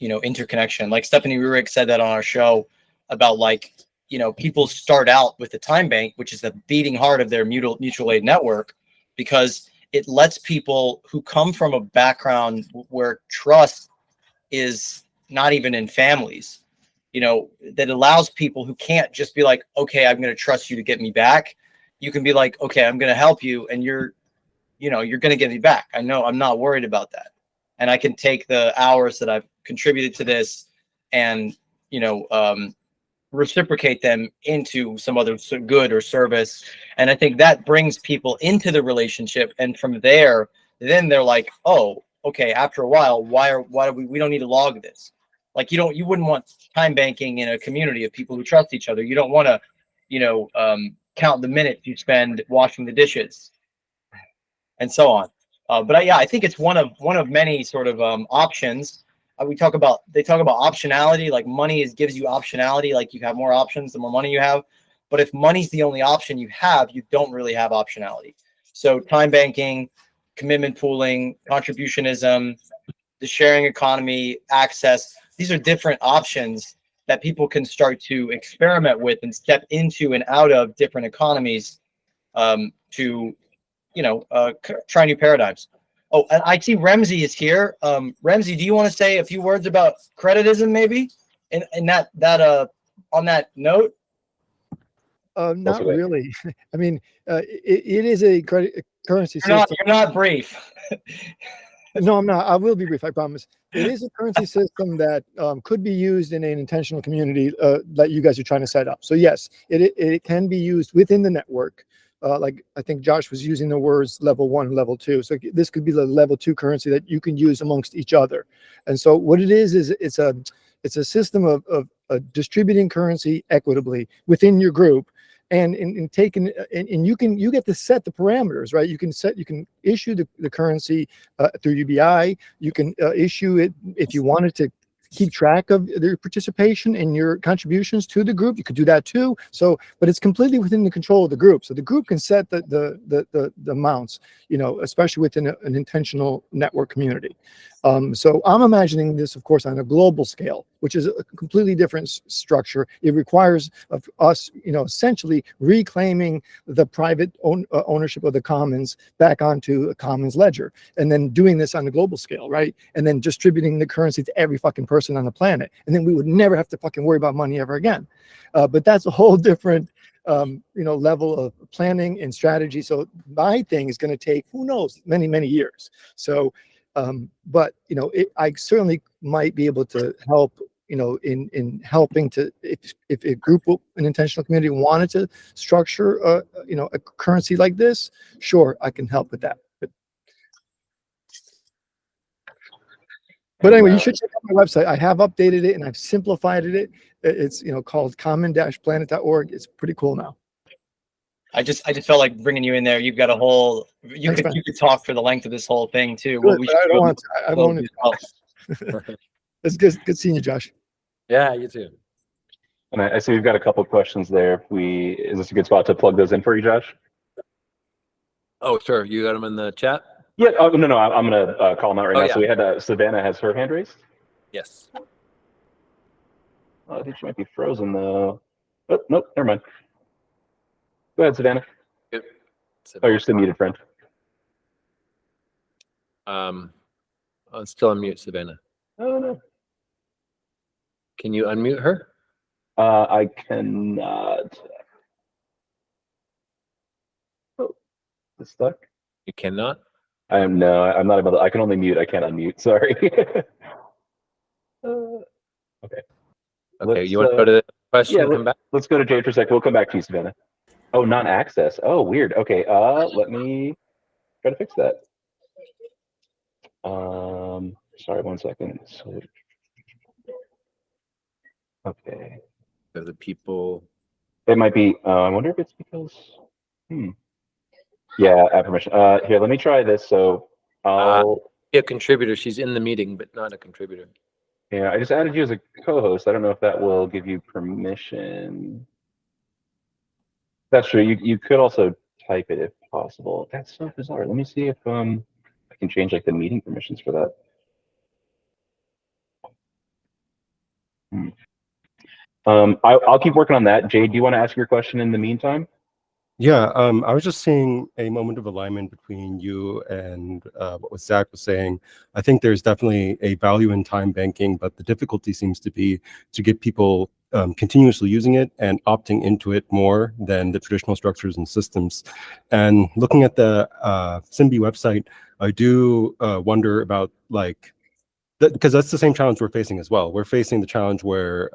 interconnection. Like Stephanie Rurik said that on our show about people start out with the time bank, which is the beating heart of their mutual aid network, because it lets people who come from a background where trust is not even in families, that allows people who can't just be like, okay, I'm going to trust you to get me back. You can be like, okay, I'm going to help you, and you're going to get me back. I know, I'm not worried about that. And I can take the hours that I've contributed to this and, reciprocate them into some other good or service. And I think that brings people into the relationship. And from there, then they're like, oh, okay, after a while, why do we don't need to log this? Like, you wouldn't want time banking in a community of people who trust each other. You don't want to, count the minutes you spend washing the dishes and so on. But I think it's one of many sort of options. They talk about optionality, like money gives you optionality, like you have more options the more money you have. But if money's the only option you have, you don't really have optionality. So time banking, commitment pooling, contributionism, the sharing economy, access, these are different options that people can start to experiment with and step into and out of different economies to try new paradigms. Oh, and I see Remzi is here. Remzi, do you want to say a few words about creditism, maybe? In that on that note? Not really. I mean, it is a currency system. You're not brief. No, I'm not. I will be brief, I promise. It is a currency system that could be used in an intentional community that you guys are trying to set up. So yes, it can be used within the network like I think Josh was using the words level 1 and level 2. So this could be the level 2 currency that you can use amongst each other. And so what it is it's a system of distributing currency equitably within your group. And in taking and you get to set the parameters, right? You can issue the currency through UBI. You can issue it if you wanted to keep track of their participation and your contributions to the group. You could do that too. So, but it's completely within the control of the group. So the group can set the amounts, you know, especially within an intentional network community. So I'm imagining this, of course, on a global scale, which is a completely different structure. It requires of us, you know, essentially reclaiming the private ownership of the commons back onto a commons ledger, and then doing this on a global scale, right? And then distributing the currency to every fucking person on the planet. And then we would never have to fucking worry about money ever again. But that's a whole different, you know, level of planning and strategy. So my thing is going to take, who knows, many, many years. So, but you know, I certainly might be able to help, you know, in helping to, if a group, an intentional community wanted to structure, you know, a currency like this, sure, I can help with that. But anyway, you should check out my website. I have updated it and I've simplified it. It's, you know, called common-planet.org. It's pretty cool now. I just felt like bringing you in there. You've got a whole, you could talk for the length of this whole thing too. Good, but I don't want to. I won't. It's good seeing you, Josh. Yeah, you too. And I see we've got a couple of questions there. Is this a good spot to plug those in for you, Josh? Oh, sure. You got them in the chat? Yeah. Oh, no. I'm going to call them out right now. Yeah. So we had Savannah has her hand raised. Yes. Oh, I think she might be frozen though. Oh, nope. Never mind. Go ahead, Savannah. Good. Oh, you're still muted, friend. I'm still on mute, Savannah. Oh, no. Can you unmute her? I cannot. Oh, it's stuck. You cannot? I'm not able to. I can only mute. I can't unmute. Sorry. Okay. Okay, you want to go to the question and come back? Let's go to Jade for a second. We'll come back to you, Savannah. Oh, non-access. Oh, weird. Okay. Let me try to fix that. Sorry, 1 second. So, okay. So the people. It might be. I wonder if it's because. Yeah, I have permission. Here, let me try this. So I'll be a contributor. She's in the meeting, but not a contributor. Yeah, I just added you as a co-host. I don't know if that will give you permission. That's true. You could also type it if possible. That's so bizarre. Let me see if I can change like the meeting permissions for that. I'll keep working on that. Jade, do you want to ask your question in the meantime? Yeah, I was just seeing a moment of alignment between you and what Zach was saying. I think there's definitely a value in time banking, but the difficulty seems to be to get people continuously using it and opting into it more than the traditional structures and systems. And looking at the Symbi website, I do wonder about because that's the same challenge we're facing as well. We're facing the challenge where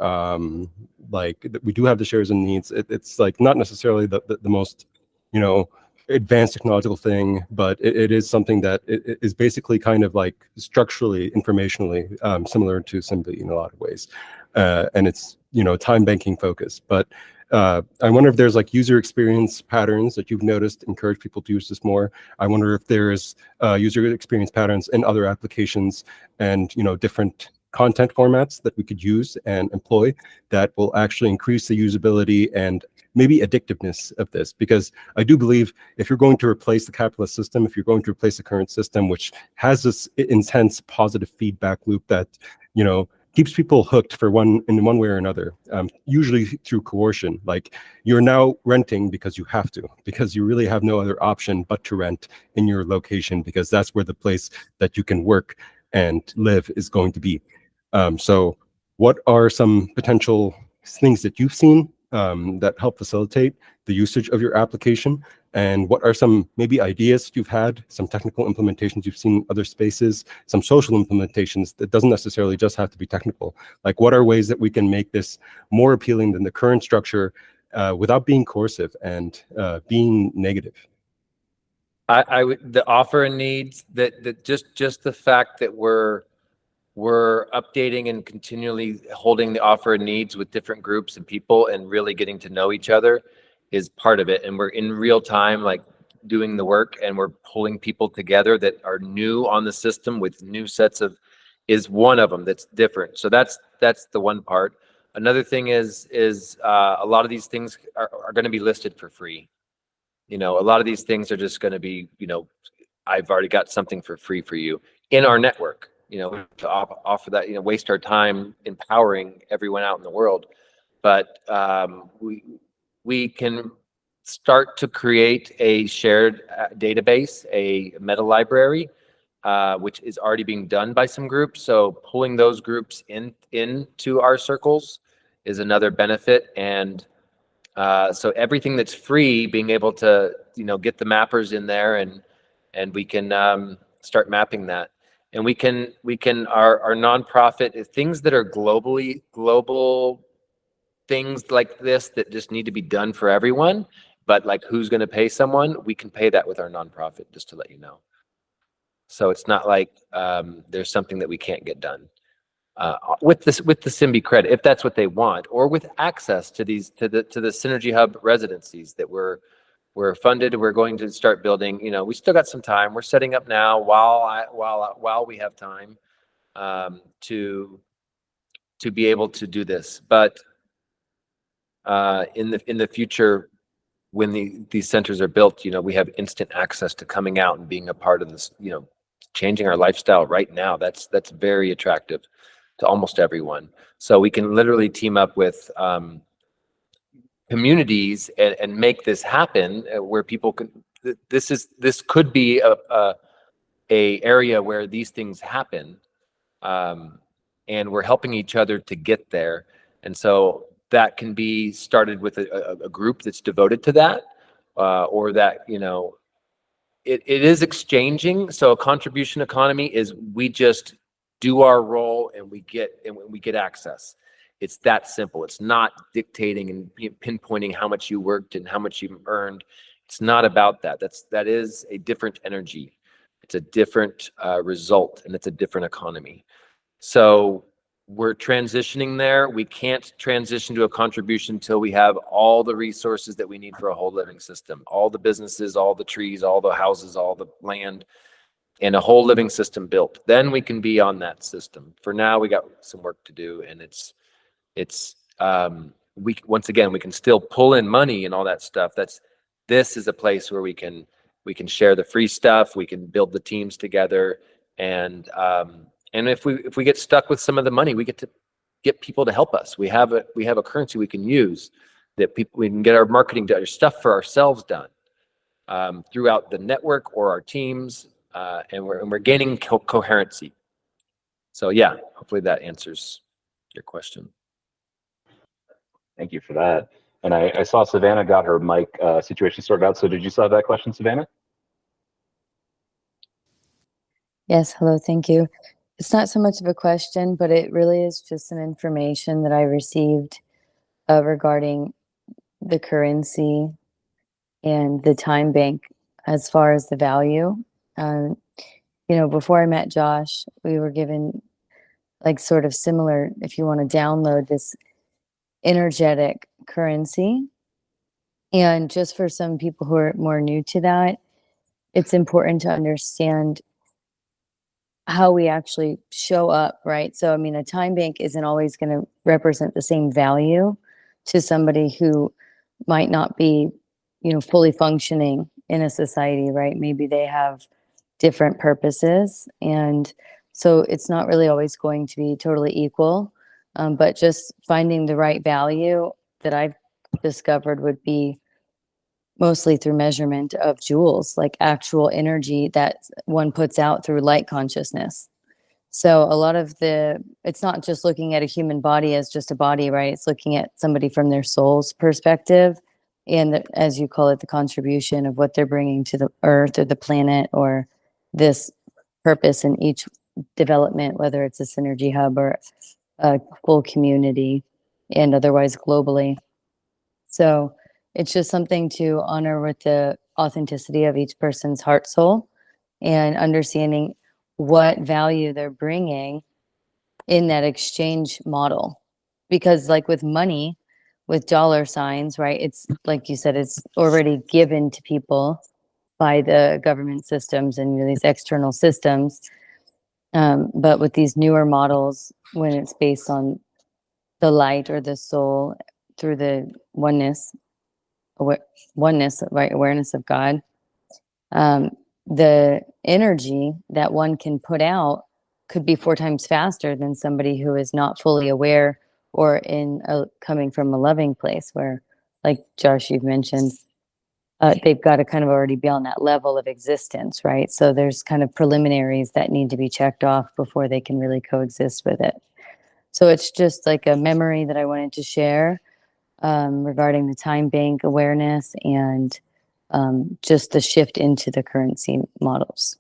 we do have the shares and needs. It's like not necessarily the most, you know, advanced technological thing, but it is something that it is basically kind of like structurally, informationally similar to Symbi in a lot of ways. And it's, you know, time banking focused. But I wonder if there's like user experience patterns that you've noticed encourage people to use this more. I wonder if there's user experience patterns in other applications and, you know, different content formats that we could use and employ that will actually increase the usability and maybe addictiveness of this. Because I do believe if you're going to replace the capitalist system, if you're going to replace the current system, which has this intense positive feedback loop that, you know, keeps people hooked for in one way or another, usually through coercion. Like you're now renting because you have to, because you really have no other option but to rent in your location, because that's where the place that you can work and live is going to be. So what are some potential things that you've seen that help facilitate the usage of your application? And what are some maybe ideas you've had, some technical implementations you've seen in other spaces, some social implementations that doesn't necessarily just have to be technical? Like what are ways that we can make this more appealing than the current structure without being coercive and being negative? I would, the offer and needs, that just the fact that we're updating and continually holding the offer and needs with different groups and people and really getting to know each other is part of it. And we're in real time, like doing the work, and we're pulling people together that are new on the system with new sets of, is one of them that's different. So that's the one part. Another thing is a lot of these things are going to be listed for free. You know, a lot of these things are just going to be, you know, I've already got something for free for you in our network, you know, to offer that, you know, waste our time empowering everyone out in the world. But we can start to create a shared database, a meta library, which is already being done by some groups. So pulling those groups into our circles is another benefit. And so everything that's free, being able to, you know, get the mappers in there, and we can start mapping that. And we can our nonprofit, things that are global things like this that just need to be done for everyone, but like who's going to pay someone, we can pay that with our nonprofit, just to let you know. So it's not like there's something that we can't get done. With the SIMBI credit, if that's what they want, or with access to these to the Synergy Hub residencies that we're funded. We're going to start building. You know, we still got some time. We're setting up now while we have time to be able to do this. But in the future, when these centers are built, you know, we have instant access to coming out and being a part of this. You know, changing our lifestyle right now. That's very attractive to almost everyone. So we can literally team up with communities and make this happen, where people can, this could be a area where these things happen, and we're helping each other to get there. And so that can be started with a group that's devoted to that, or that, you know, it is exchanging. So a contribution economy is, we just do our role and we get access. It's that simple. It's not dictating and pinpointing how much you worked and how much you earned. It's not about that. That is a different energy. It's a different result, and it's a different economy. So we're transitioning there. We can't transition to a contribution until we have all the resources that we need for a whole living system, all the businesses, all the trees, all the houses, all the land, and a whole living system built. Then we can be on that system. For now, we got some work to do, and once again, we can still pull in money and all that stuff. This is a place where we can share the free stuff. We can build the teams together, and if we get stuck with some of the money, we get people to help us. We have a currency we can use, that we can get our marketing done, stuff for ourselves done throughout the network or our teams, and we're gaining coherency. So yeah, hopefully that answers your question. Thank you for that. And I saw Savannah got her mic situation sorted out. So did you still have that question, Savannah? Yes, hello, thank you. It's not so much of a question, but it really is just some information that I received regarding the currency and the time bank as far as the value. You know, before I met Josh, we were given like sort of similar, if you want to download this energetic currency. And just for some people who are more new to that, it's important to understand how we actually show up, right? So, I mean, a time bank isn't always going to represent the same value to somebody who might not be, you know, fully functioning in a society, right? Maybe they have different purposes. And so it's not really always going to be totally equal. But just finding the right value that I've discovered would be mostly through measurement of joules, like actual energy that one puts out through light consciousness. So a lot of it's not just looking at a human body as just a body, right? It's looking at somebody from their soul's perspective, and as you call it, the contribution of what they're bringing to the earth or the planet, or this purpose in each development, whether it's a synergy hub or a full community, and otherwise globally. So it's just something to honor with the authenticity of each person's heart soul and understanding what value they're bringing in that exchange model. Because like with money, with dollar signs, right? It's like you said, it's already given to people by the government systems and these external systems. But with these newer models, when it's based on the light or the soul through the oneness, right? Awareness of God, the energy that one can put out could be 4 times faster than somebody who is not fully aware or coming from a loving place where, like Josh, you've mentioned, they've got to kind of already be on that level of existence, right? So there's kind of preliminaries that need to be checked off before they can really coexist with it. So it's just like a memory that I wanted to share regarding the time bank awareness and just the shift into the currency models.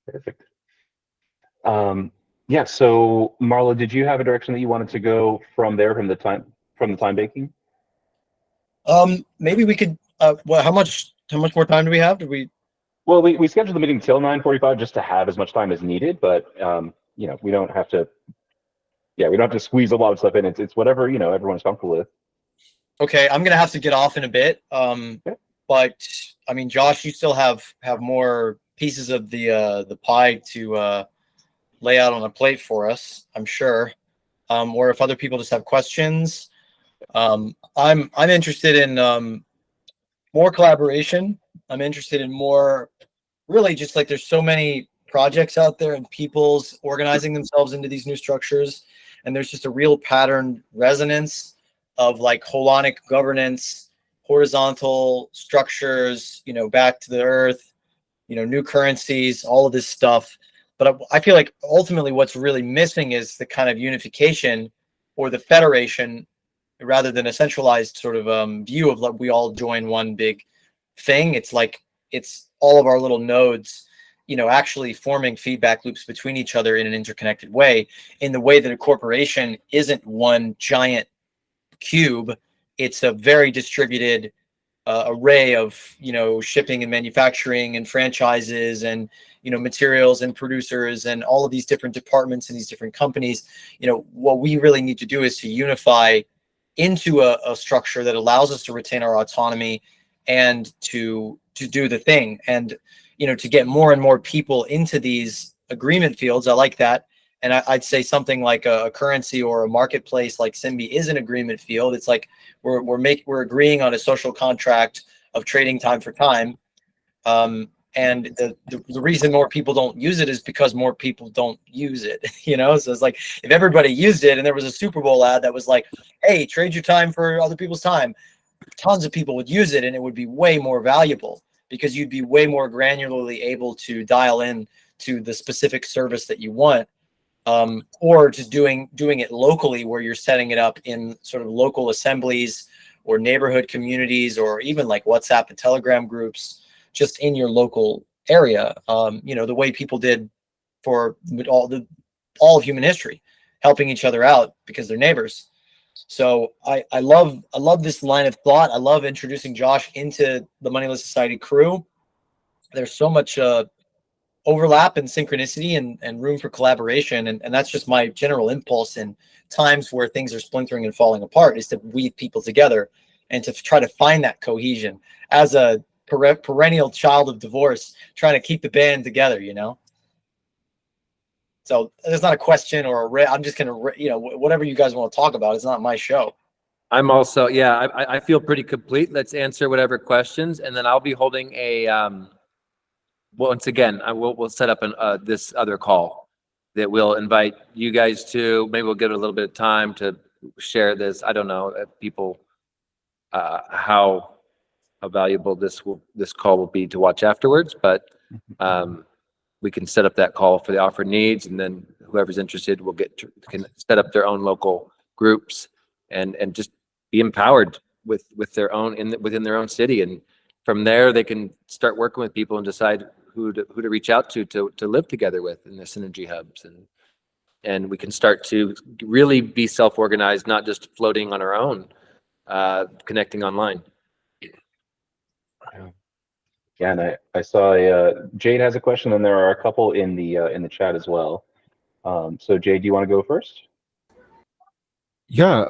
Perfect. Yeah. So Marla, did you have a direction that you wanted to go from there, from the time banking? Maybe we could. Well, how much more time do we have? Well, we scheduled the meeting till 9:45 just to have as much time as needed, but you know, we don't have to. Yeah, we don't have to squeeze a lot of stuff in. It's whatever, you know, everyone's comfortable with. Okay, I'm gonna have to get off in a bit. Okay. But I mean, Josh, you still have more pieces of the pie to lay out on a plate for us, I'm sure. Or if other people just have questions, I'm interested in more collaboration. I'm interested in more, really, just like there's so many projects out there and people's organizing themselves into these new structures, and there's just a real pattern resonance of like holonic governance, horizontal structures, you know, back to the earth, you know, new currencies, all of this stuff. But I feel like ultimately what's really missing is the kind of unification or the federation rather than a centralized sort of view of like we all join one big thing. It's like it's all of our little nodes, you know, actually forming feedback loops between each other in an interconnected way, in the way that a corporation isn't one giant cube. It's a very distributed array of, you know, shipping and manufacturing and franchises and, you know, materials and producers and all of these different departments and these different companies. You know, what we really need to do is to unify into a structure that allows us to retain our autonomy and to do the thing, and, you know, to get more and more people into these agreement fields. I like that. And I'd say something like a currency or a marketplace like Simbi is an agreement field. It's like we're agreeing on a social contract of trading time for time. And the reason more people don't use it is because more people don't use it, you know? So it's like, if everybody used it and there was a Super Bowl ad that was like, hey, trade your time for other people's time, tons of people would use it and it would be way more valuable because you'd be way more granularly able to dial in to the specific service that you want. Or just doing it locally where you're setting it up in sort of local assemblies or neighborhood communities or even like WhatsApp and Telegram groups just in your local area. You know, the way people did for all of human history, helping each other out because they're neighbors. So I love this line of thought. I love introducing Josh into the Moneyless Society crew. There's so much overlap and synchronicity and room for collaboration. And that's just my general impulse in times where things are splintering and falling apart, is to weave people together and to try to find that cohesion as a perennial child of divorce, trying to keep the band together, you know? So there's not a question or I'm just going to, you know, whatever you guys want to talk about. It's not my show. I'm also, yeah, I feel pretty complete. Let's answer whatever questions, and then I'll be holding a, once again, we'll set up this other call that we'll invite you guys to. Maybe we'll give it a little bit of time to share this. I don't know if people, how valuable this call will be to watch afterwards, but we can set up that call for the offered needs, and then whoever's interested will can set up their own local groups and just be empowered with their own within their own city, and from there they can start working with people and decide who to reach out to live together with in the synergy hubs, and we can start to really be self-organized, not just floating on our own, connecting online. Yeah, and I saw Jade has a question, and there are a couple in the chat as well. So Jade, do you want to go first? Yeah,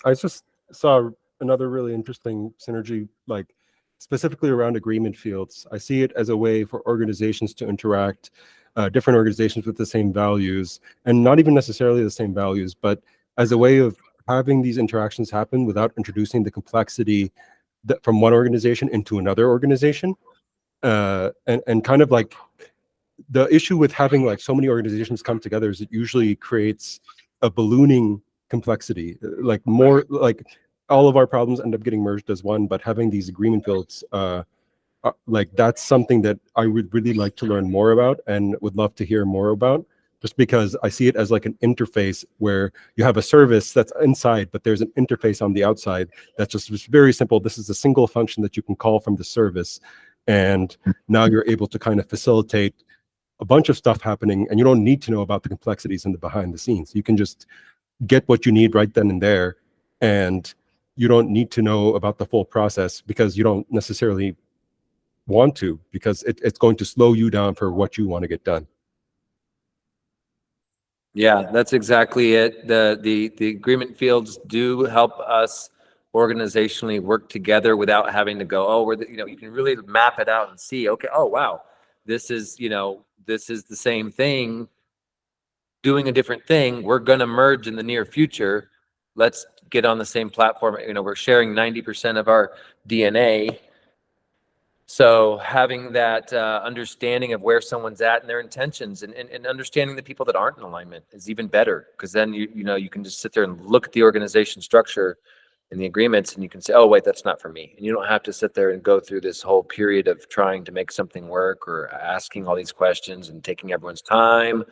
I just saw another really interesting synergy, like specifically around agreement fields. I see it as a way for organizations to interact, different organizations with the same values, and not even necessarily the same values, but as a way of having these interactions happen without introducing the complexity from one organization into another organization. And kind of like the issue with having like so many organizations come together is it usually creates a ballooning complexity, like more like all of our problems end up getting merged as one, but having these agreement fields, like that's something that I would really like to learn more about and would love to hear more about, just because I see it as like an interface where you have a service that's inside, but there's an interface on the outside that's just very simple. This is a single function that you can call from the service, and now you're able to kind of facilitate a bunch of stuff happening, and you don't need to know about the complexities in the behind the scenes. You can just get what you need right then and there, and you don't need to know about the full process because you don't necessarily want to, because it's going to slow you down for what you want to get done. Yeah, that's exactly it. The agreement fields do help us organizationally work together without having to go, oh, you can really map it out and see, okay, oh wow, this is the same thing doing a different thing. We're going to merge in the near future. Let's get on the same platform. We're sharing 90% of our DNA. So having that understanding of where someone's at and their intentions, and understanding the people that aren't in alignment is even better, because then you can just sit there and look at the organization structure and the agreements, and you can say, oh wait, that's not for me. And you don't have to sit there and go through this whole period of trying to make something work or asking all these questions and taking everyone's time.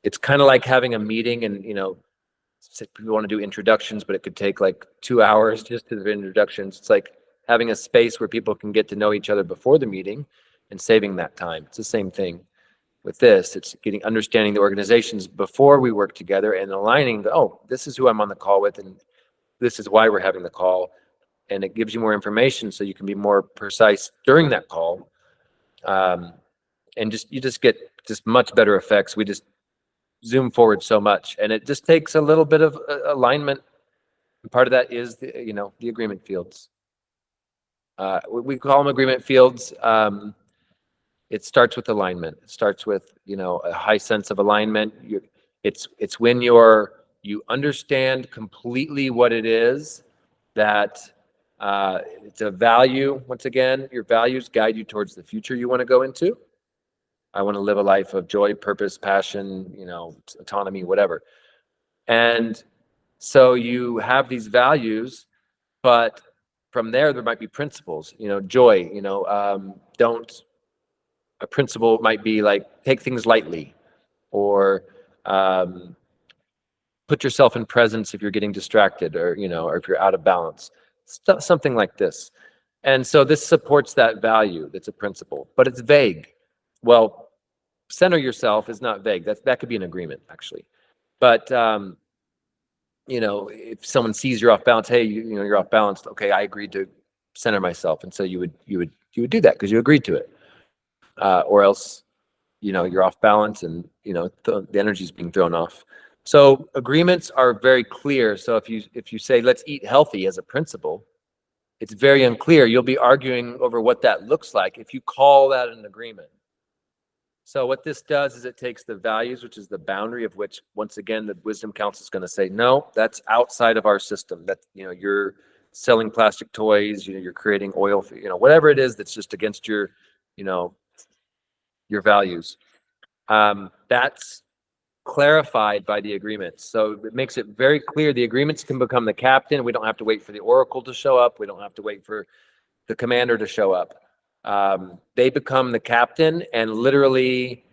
It's kind of like having a meeting, and people want to do introductions, but it could take like 2 hours just to the introductions. It's like having a space where people can get to know each other before the meeting and saving that time. It's the same thing with this. It's understanding the organizations before we work together and aligning oh, this is who I'm on the call with, and this is why we're having the call. And it gives you more information so you can be more precise during that call. And you just get much better effects. We just zoom forward so much, and it just takes a little bit of alignment. And part of that is the agreement fields. We call them agreement fields. It starts with alignment. It starts with a high sense of alignment. It's when you understand completely what it is that it's a value. Once again, your values guide you towards the future you want to go into. I want to live a life of joy, purpose, passion, autonomy, whatever. And so you have these values, but from there might be principles, joy, a principle might be like, take things lightly, or put yourself in presence if you're getting distracted, or if you're out of balance, something like this. And so this supports that value. That's a principle, but it's vague. Well, center yourself is not vague. That could be an agreement, actually. But if someone sees you're off balance, hey, you're off balance. Okay, I agreed to center myself, and so you would do that because you agreed to it. Or else, you're off balance, and the energy is being thrown off. So agreements are very clear. So if you say let's eat healthy as a principle, it's very unclear. You'll be arguing over what that looks like if you call that an agreement. So what this does is it takes the values, which is the boundary of which, once again, the Wisdom Council is going to say, no, that's outside of our system. That, you're selling plastic toys, you're creating oil, whatever it is that's just against your values. That's clarified by the agreements. So it makes it very clear the agreements can become the captain. We don't have to wait for the oracle to show up. We don't have to wait for the commander to show up. They become the captain, and literally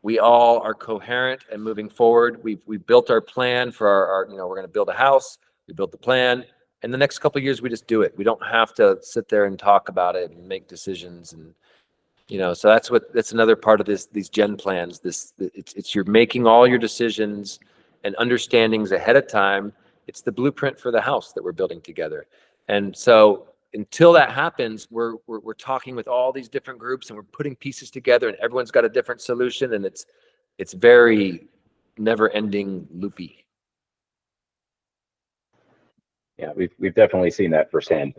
we all are coherent and moving forward. We've built our plan for our we're going to build a house. We built the plan, and the next couple of years we just do it. We don't have to sit there and talk about it and make decisions and So that's another part of these gen plans. It's you're making all your decisions and understandings ahead of time. It's the blueprint for the house that we're building together. And so until that happens, we're talking with all these different groups and we're putting pieces together, and everyone's got a different solution, and it's very never-ending loopy. Yeah, we've definitely seen that firsthand.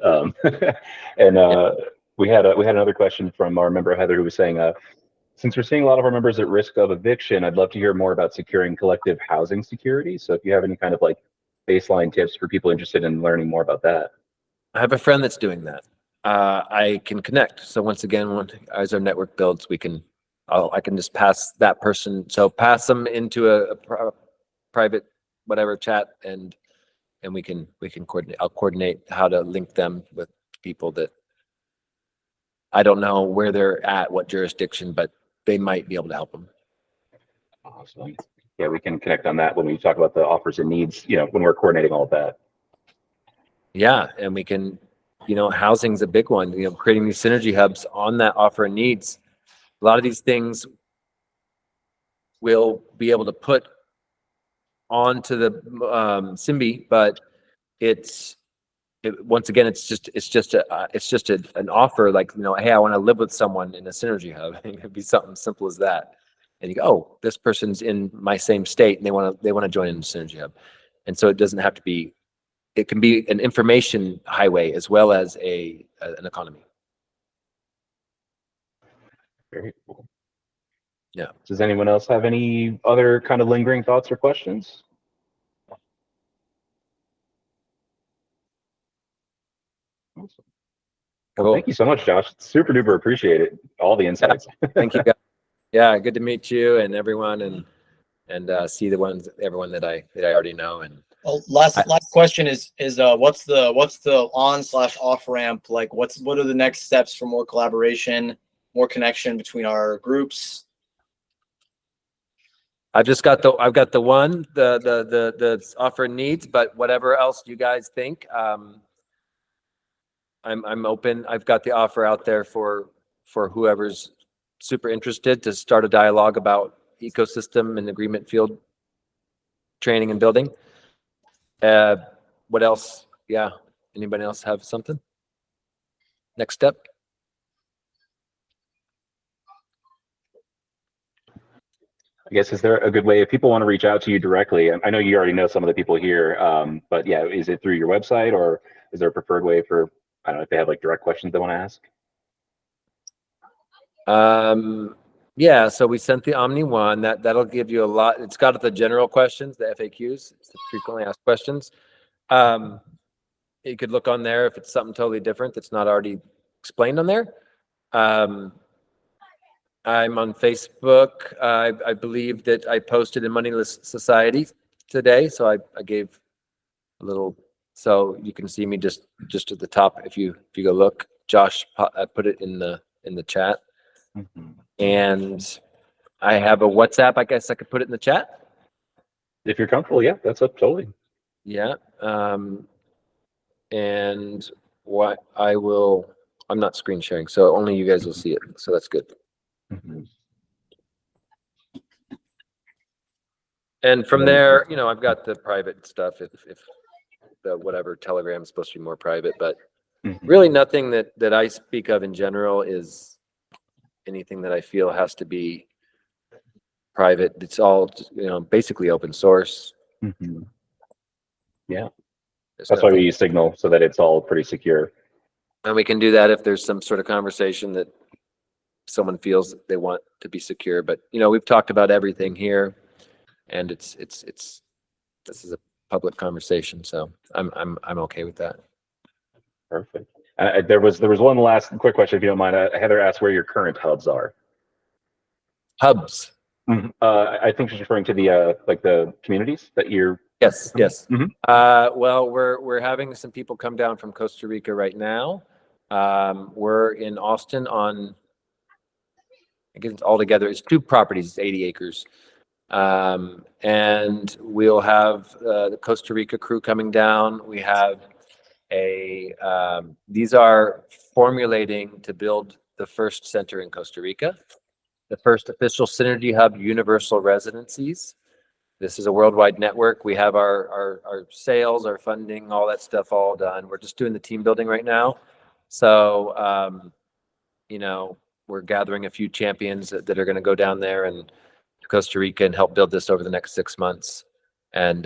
And we had another question from our member Heather, who was saying, since we're seeing a lot of our members at risk of eviction, I'd love to hear more about securing collective housing security. So if you have any kind of like baseline tips for people interested in learning more about that. I have a friend that's doing that. I can connect. So once again, as our network builds, I can just pass that person. So pass them into a private whatever chat, and we can coordinate. I'll coordinate how to link them with people that I don't know where they're at, what jurisdiction, but they might be able to help them. Awesome. Yeah, we can connect on that when we talk about the offers and needs, when we're coordinating all of that. Yeah, and we can, housing's a big one, creating these synergy hubs on that offer and needs. A lot of these things we'll be able to put onto the Symbi, but once again, it's just an offer, like, hey, I want to live with someone in a synergy hub. It could be something simple as that. And you go, oh, this person's in my same state and they want to join in the synergy hub. And so it doesn't have to be, it can be an information highway as well as an economy. Very cool. Yeah. Does anyone else have any other kind of lingering thoughts or questions? Awesome. Well, Cool. Thank you so much, Josh. Super duper appreciate it. All the insights. Thank you, guys. Yeah, good to meet you and everyone, and see everyone that I already know. And last question is what's the on/off ramp like? What are the next steps for more collaboration, more connection between our groups? I've got the one, the offer needs, but whatever else you guys think, I'm open. I've got the offer out there for whoever's super interested to start a dialogue about ecosystem and agreement field training and building. What else? Yeah. Anybody else have something? Next step? I guess, is there a good way if people want to reach out to you directly? I know you already know some of the people here, but yeah, is it through your website, or is there a preferred way for, I don't know, if they have like direct questions they want to ask? Yeah, so we sent the Omni one. That'll give you a lot. It's got the general questions, the FAQs, it's the frequently asked questions. You could look on there if it's something totally different that's not already explained on there. I'm on Facebook. I believe that I posted in Moneyless Society today, so I gave a little, so you can see me just at the top if you go look. Josh, I put it in the chat. Mm-hmm. And I have a WhatsApp. I guess I could put it in the chat if you're comfortable. Yeah, that's up totally. Yeah. And what I'm not screen sharing, so only you guys will see it. So that's good. Mm-hmm. And from there, I've got the private stuff. If the whatever Telegram is supposed to be more private, but really nothing that I speak of in general is anything that I feel has to be private. It's all basically open source. Mm-hmm. Yeah, that's why we use Signal, so that it's all pretty secure. And we can do that if there's some sort of conversation that someone feels that they want to be secure. But we've talked about everything here, and it's this is a public conversation, so I'm okay with that. Perfect. There was one last quick question, if you don't mind. Heather asked where your current hubs are. Hubs. Mm-hmm. I think she's referring to the like the communities that you're. Yes. Mm-hmm. Well, we're having some people come down from Costa Rica right now. We're in Austin on, I guess altogether it's 2 properties, it's 80 acres. And we'll have the Costa Rica crew coming down. We have these are formulating to build the first center in Costa Rica, the first official Synergy Hub universal residencies. This is a worldwide network. We have our sales, our funding, all that stuff all done. We're just doing the team building right now. So, we're gathering a few champions that are going to go down there and to Costa Rica and help build this over the next 6 months. And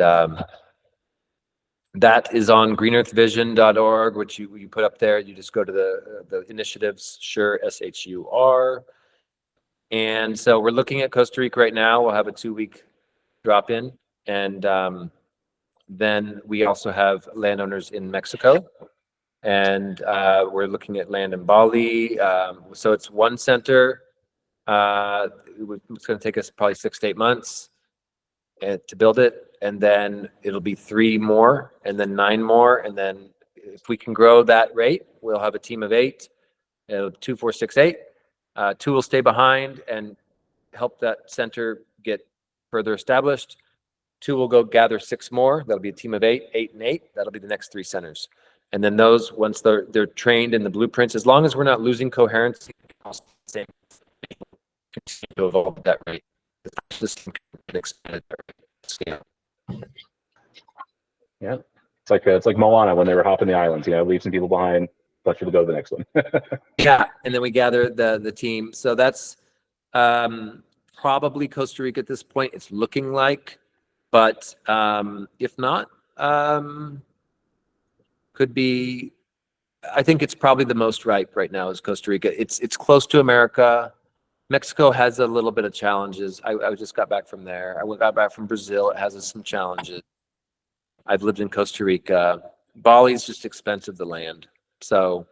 that is on greenearthvision.org, which you put up there. You just go to the initiatives, SURE, SHUR. And so we're looking at Costa Rica right now. We'll have a 2-week drop in. And then we also have landowners in Mexico. And we're looking at land in Bali. So it's one center. It's going to take us probably 6 to 8 months to build it. And then it'll be 3 more, and then 9 more. And then if we can grow that rate, we'll have a team of 8, 2, 4, 6, 8. 2 will stay behind and help that center get further established. 2 will go gather 6 more. That'll be a team of 8, 8 and 8. That'll be the next 3 centers. And then those, once they're trained in the blueprints, as long as we're not losing coherency, continue to evolve at that rate. The system can expand at that rate. Scale. Yeah, it's like Moana when they were hopping the islands. Leave some people behind, let you to go to the next one. Yeah, and then we gather the team. So that's probably Costa Rica at this point. It's looking like, but if not, could be. I think it's probably the most ripe right now is Costa Rica. It's close to America. Mexico has a little bit of challenges. I just got back from there. I got back from Brazil. It has some challenges. I've lived in Costa Rica. Bali's just expensive, the land. So,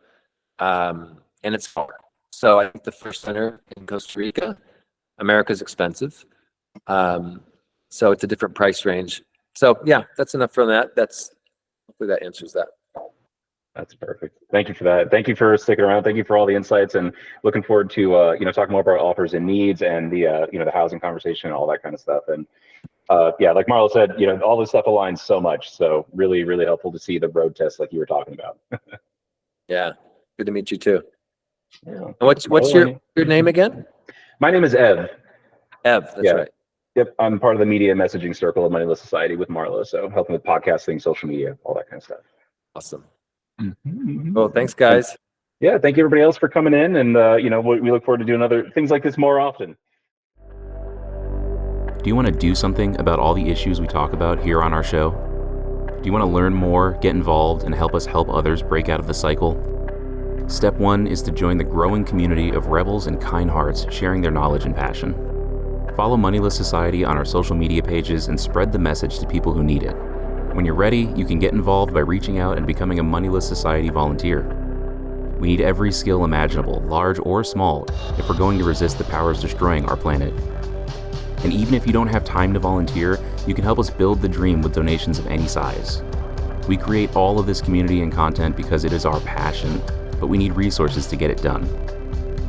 and it's far. So I think the first center in Costa Rica, America's expensive. So it's a different price range. So yeah, that's enough from that. Hopefully that answers that. That's perfect. Thank you for that. Thank you for sticking around. Thank you for all the insights, and looking forward to talking more about offers and needs and the the housing conversation and all that kind of stuff. And like Marlo said, all this stuff aligns so much. So really, really helpful to see the road test like you were talking about. Yeah, good to meet you too. Yeah. And what's your name again? My name is Ev. Ev, that's right. Yep, I'm part of the media messaging circle of Moneyless Society with Marlo, so helping with podcasting, social media, all that kind of stuff. Awesome. Mm-hmm. Well, thanks, guys. Yeah, thank you everybody else for coming in, and we look forward to doing other things like this more often. Do you want to do something about all the issues we talk about here on our show? Do you want to learn more, get involved, and help us help others break out of the cycle? Step 1 is to join the growing community of rebels and kind hearts sharing their knowledge and passion. Follow Moneyless Society on our social media pages and spread the message to people who need it. When you're ready, you can get involved by reaching out and becoming a Moneyless Society volunteer. We need every skill imaginable, large or small, if we're going to resist the powers destroying our planet. And even if you don't have time to volunteer, you can help us build the dream with donations of any size. We create all of this community and content because it is our passion, but we need resources to get it done.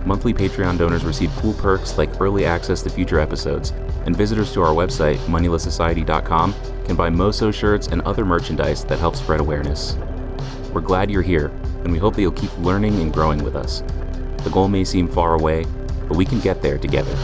Monthly Patreon donors receive cool perks like early access to future episodes, and visitors to our website, moneylesssociety.com, can buy Moso shirts and other merchandise that help spread awareness. We're glad you're here, and we hope that you'll keep learning and growing with us. The goal may seem far away, but we can get there together.